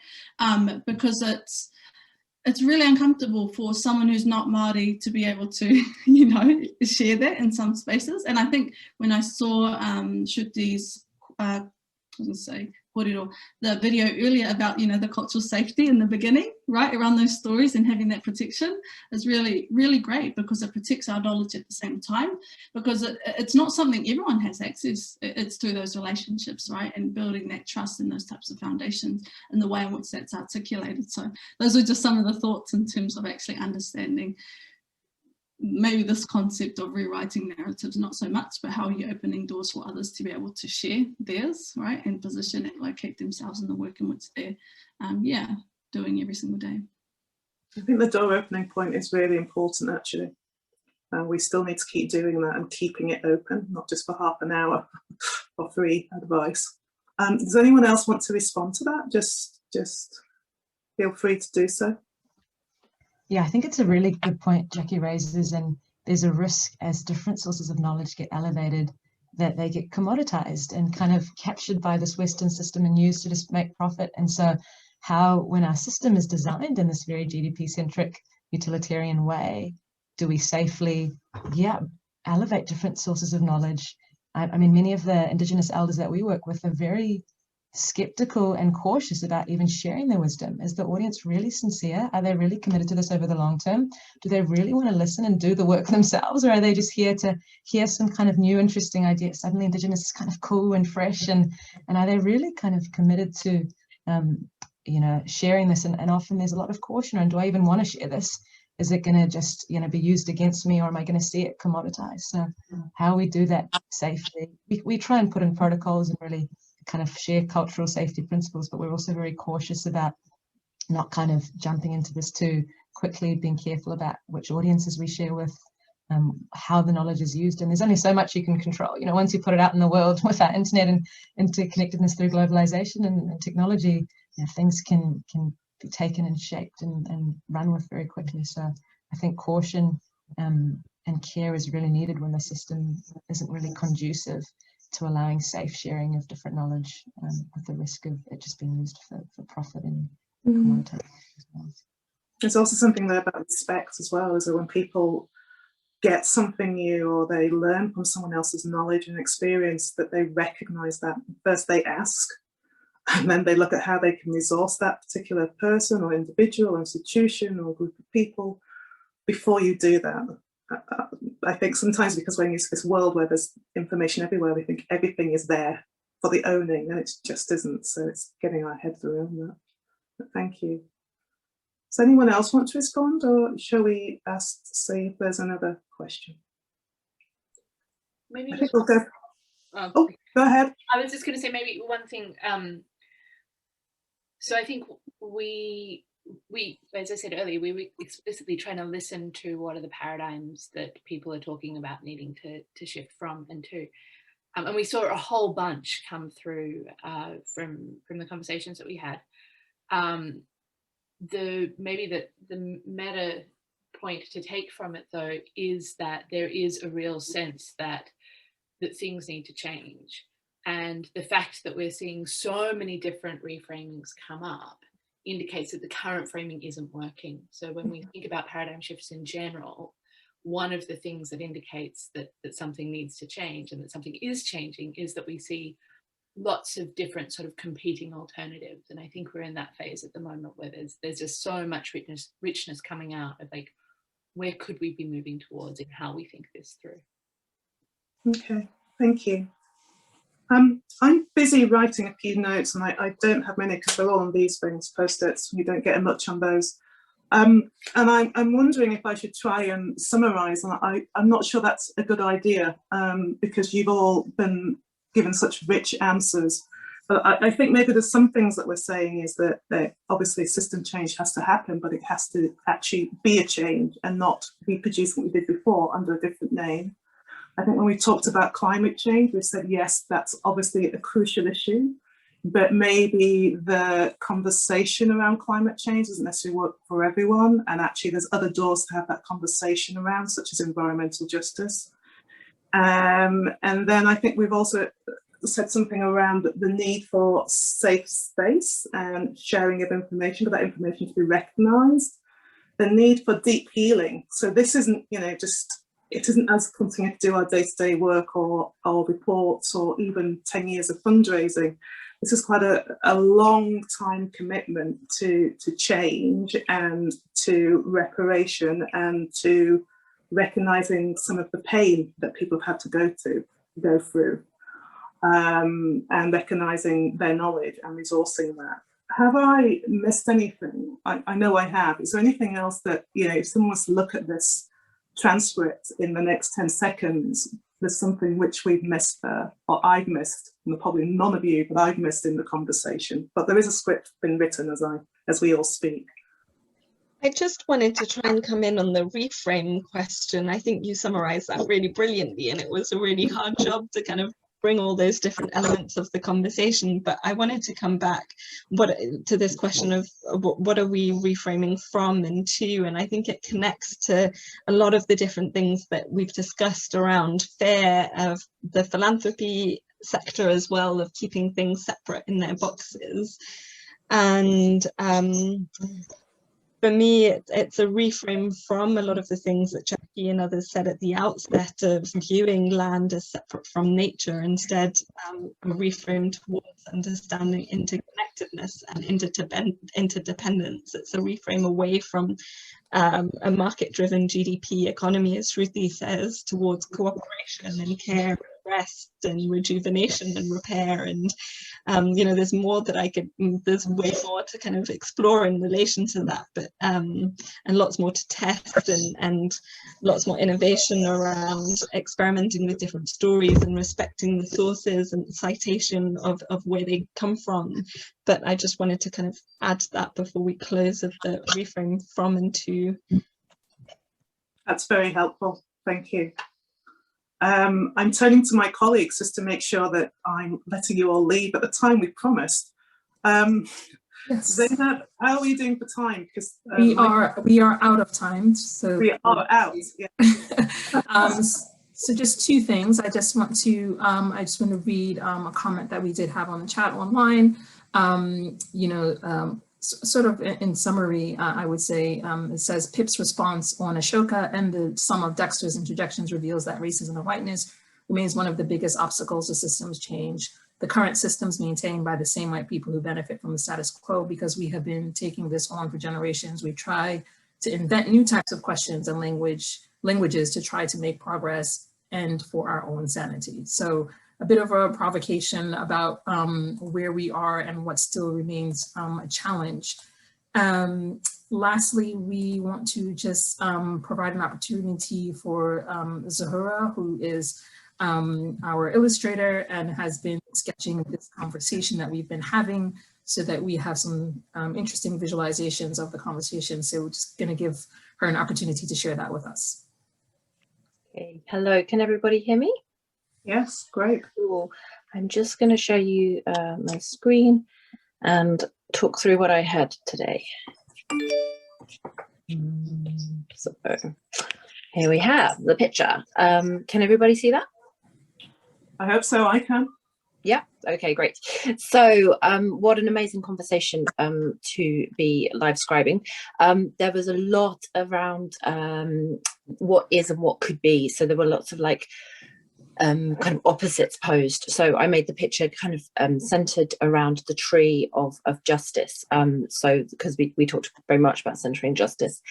because it's really uncomfortable for someone who's not Māori to be able to, you know, share that in some spaces. And I think when I saw Shuti's, the video earlier about, you know, the cultural safety in the beginning, right, around those stories and having that protection is really, really great, because it protects our knowledge at the same time, because it's not something everyone has access. It's through those relationships, right, and building that trust in those types of foundations and the way in which that's articulated. So those are just some of the thoughts in terms of actually understanding maybe this concept of rewriting narratives, not so much, but how you're opening doors for others to be able to share theirs, right, and position and locate themselves in the work in which they're, doing every single day. I think the door opening point is really important, actually. We still need to keep doing that and keeping it open, not just for half an hour for free advice. Does anyone else want to respond to that? Just feel free to do so. Yeah, I think it's a really good point Jackie raises, and there's a risk as different sources of knowledge get elevated that they get commoditized and kind of captured by this Western system and used to just make profit. And so how, when our system is designed in this very GDP-centric utilitarian way, do we safely, elevate different sources of knowledge? I mean, many of the Indigenous elders that we work with are very skeptical and cautious about even sharing their wisdom. Is the audience really sincere? Are they really committed to this over the long term? Do they really want to listen and do the work themselves, or are they just here to hear some kind of new interesting idea? Suddenly Indigenous is kind of cool and fresh, and are they really kind of committed to sharing this? And often there's a lot of caution around, do I even want to share this? Is it going to just be used against me, or am I going to see it commoditized? So how we do that safely, we try and put in protocols and really kind of share cultural safety principles, but we're also very cautious about not kind of jumping into this too quickly, being careful about which audiences we share with, how the knowledge is used. And there's only so much you can control. Once you put it out in the world with our internet and interconnectedness through globalization and technology, things can be taken and shaped and run with very quickly. So I think caution and care is really needed when the system isn't really conducive to allowing safe sharing of different knowledge, with the risk of it just being used for profit and commoditization as well. There's also something there about respect as well, is that when people get something new or they learn from someone else's knowledge and experience, that they recognize that. First they ask, and then they look at how they can resource that particular person or individual or institution or group of people before you do that. I think sometimes because we're in this world where there's information everywhere, we think everything is there for the owning, and it just isn't. So it's getting our heads around that. But thank you. Does anyone else want to respond, or shall we ask to see if there's another question? Maybe I just think we'll go. Oh, go ahead. I was just going to say maybe one thing. So I think we, as I said earlier, we were explicitly trying to listen to what are the paradigms that people are talking about needing to shift from and to. And we saw a whole bunch come through from the conversations that we had. Maybe the meta point to take from it, though, is that there is a real sense that things need to change. And the fact that we're seeing so many different reframings come up indicates that the current framing isn't working. So when we think about paradigm shifts in general, one of the things that indicates that something needs to change and that something is changing is that we see lots of different sort of competing alternatives. And I think we're in that phase at the moment where there's just so much richness coming out of like, where could we be moving towards and how we think this through. Okay, thank you. I'm busy writing a few notes, and I don't have many because they're all on these things, post-its. You don't get much on those. And I'm wondering if I should try and summarise, and I'm not sure that's a good idea because you've all been given such rich answers. But I think maybe there's some things that we're saying is that obviously system change has to happen, but it has to actually be a change and not reproduce what we did before under a different name. I think when we talked about climate change, we said, yes, that's obviously a crucial issue, but maybe the conversation around climate change doesn't necessarily work for everyone. And actually there's other doors to have that conversation around, such as environmental justice. And then I think we've also said something around the need for safe space and sharing of information, but that information to be recognised. The need for deep healing. So this isn't, it isn't us continuing to do our day-to-day work or reports or even 10 years of fundraising. This is quite a long time commitment to change and to reparation and to recognising some of the pain that people have had to go through and recognising their knowledge and resourcing that. Have I missed anything? I know I have. Is there anything else that, if someone wants to look at this transcript in the next 10 seconds, there's something which we've missed there, or I've missed, and probably none of you, but I've missed in the conversation. But there is a script been written as we all speak. I just wanted to try and come in on the reframe question. I think you summarized that really brilliantly, and it was a really hard job to kind of bring all those different elements of the conversation. But I wanted to come back to this question of what are we reframing from and to, and I think it connects to a lot of the different things that we've discussed around FAIR, of the philanthropy sector as well, of keeping things separate in their boxes. And for me, it's a reframe from a lot of the things that Jackie and others said at the outset of viewing land as separate from nature, instead a reframe towards understanding interconnectedness and interdependence. It's a reframe away from a market-driven GDP economy, as Shruti says, towards cooperation and care, rest and rejuvenation and repair. And there's more that there's way more to kind of explore in relation to that, but and lots more to test and lots more innovation around experimenting with different stories and respecting the sources and citation of where they come from. But I just wanted to kind of add to that before we close, of the reframe from and to. That's very helpful, thank you. I'm turning to my colleagues just to make sure that I'm letting you all leave at the time we promised. Yes. Zainab, how are we doing for time? Because we are out of time. So we are out. Yeah. So just two things. I just want to read a comment that we did have on the chat online. Sort of in summary, I would say it says Pip's response on Ashoka and the sum of Dexter's interjections reveals that racism and whiteness remains one of the biggest obstacles to systems change. the current systems maintained by the same white people who benefit from the status quo, because we have been taking this on for generations. We try to invent new types of questions and languages to try to make progress and for our own sanity. So a bit of a provocation about where we are and what still remains a challenge. Lastly, we want to just provide an opportunity for Zahura, who is our illustrator and has been sketching this conversation that we've been having, so that we have some interesting visualizations of the conversation. So we're just going to give her an opportunity to share that with us. Okay. Hello, can everybody hear me? Yes, great. Cool. I'm just going to show you my screen and talk through what I had today. So here we have the picture. Can everybody see that? I hope so, I can. Yeah, okay, great. So what an amazing conversation to be live scribing. There was a lot around what is and what could be. So there were lots of like kind of opposites posed. So I made the picture kind of centered around the tree of justice. So because we talked very much about centering justice,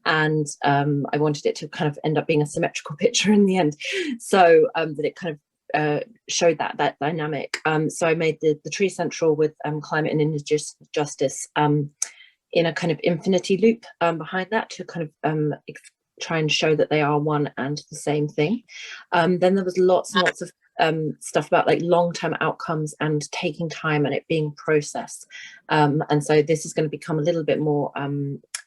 and I wanted it to kind of end up being a symmetrical picture in the end, so that it kind of showed that dynamic. So I made the tree central with climate and indigenous justice in a kind of infinity loop behind that to kind of try and show that they are one and the same thing. Then there was lots and lots of stuff about like long-term outcomes and taking time and it being processed. And so this is going to become a little bit more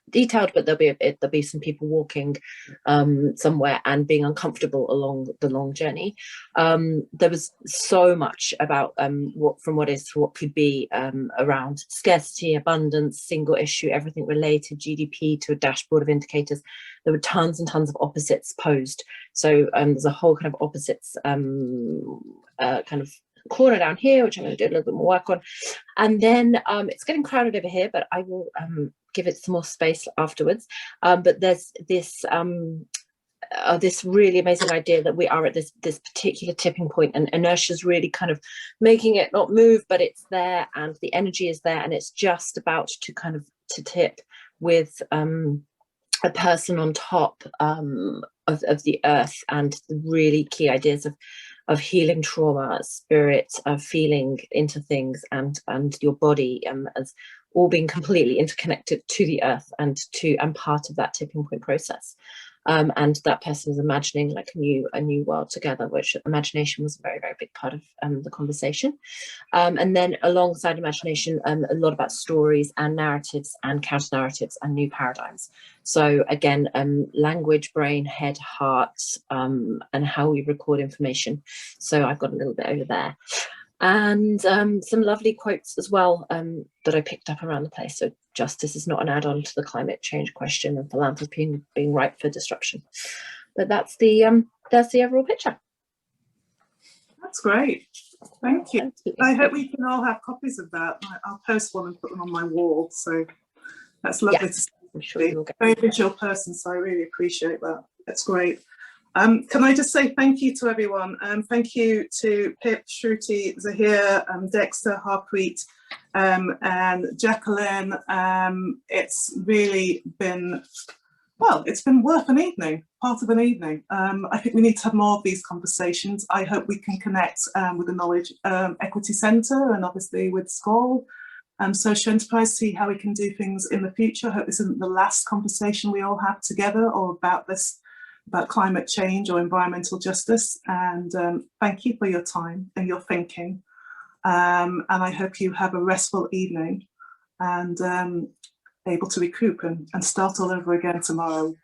detailed, but there'll be some people walking somewhere and being uncomfortable along the long journey. There was so much about what is to what could be around scarcity, abundance, single issue, everything related, GDP to a dashboard of indicators. There were tons and tons of opposites posed. So there's a whole kind of opposites kind of corner down here, which I'm going to do a little bit more work on. And then it's getting crowded over here, but I will give it some more space afterwards. But there's this this really amazing idea that we are at this particular tipping point, and inertia's really kind of making it not move, but it's there and the energy is there, and it's just about to kind of tip with a person on top of the earth, and the really key ideas of healing trauma, spirit, of feeling into things, and your body as all being completely interconnected to the earth and part of that tipping point process. And that person is imagining like a new world together, which imagination was a very, very big part of the conversation. And then alongside imagination, a lot about stories and narratives and counter narratives and new paradigms. So again, language, brain, head, heart, and how we record information. So I've got a little bit over there. And some lovely quotes as well that I picked up around the place. So justice is not an add-on to the climate change question, and philanthropy being ripe for disruption. But that's the overall picture. That's great. Thank you. I hope we can all have copies of that. I'll post one and put them on my wall. So that's lovely to see. I'm sure you'll get Very visual person, so I really appreciate that. That's great. Can I just say thank you to everyone? Thank you to Pip, Shruti, Zahir, Dexter, Harpreet, and Jacqueline. It's really been, well, it's been worth an evening, part of an evening. I think we need to have more of these conversations. I hope we can connect with the Knowledge Equity Centre and obviously with SCORL, Social Enterprise, see how we can do things in the future. I hope this isn't the last conversation we all have together or about this, about climate change or environmental justice. And thank you for your time and your thinking. And I hope you have a restful evening and able to recoup and start all over again tomorrow.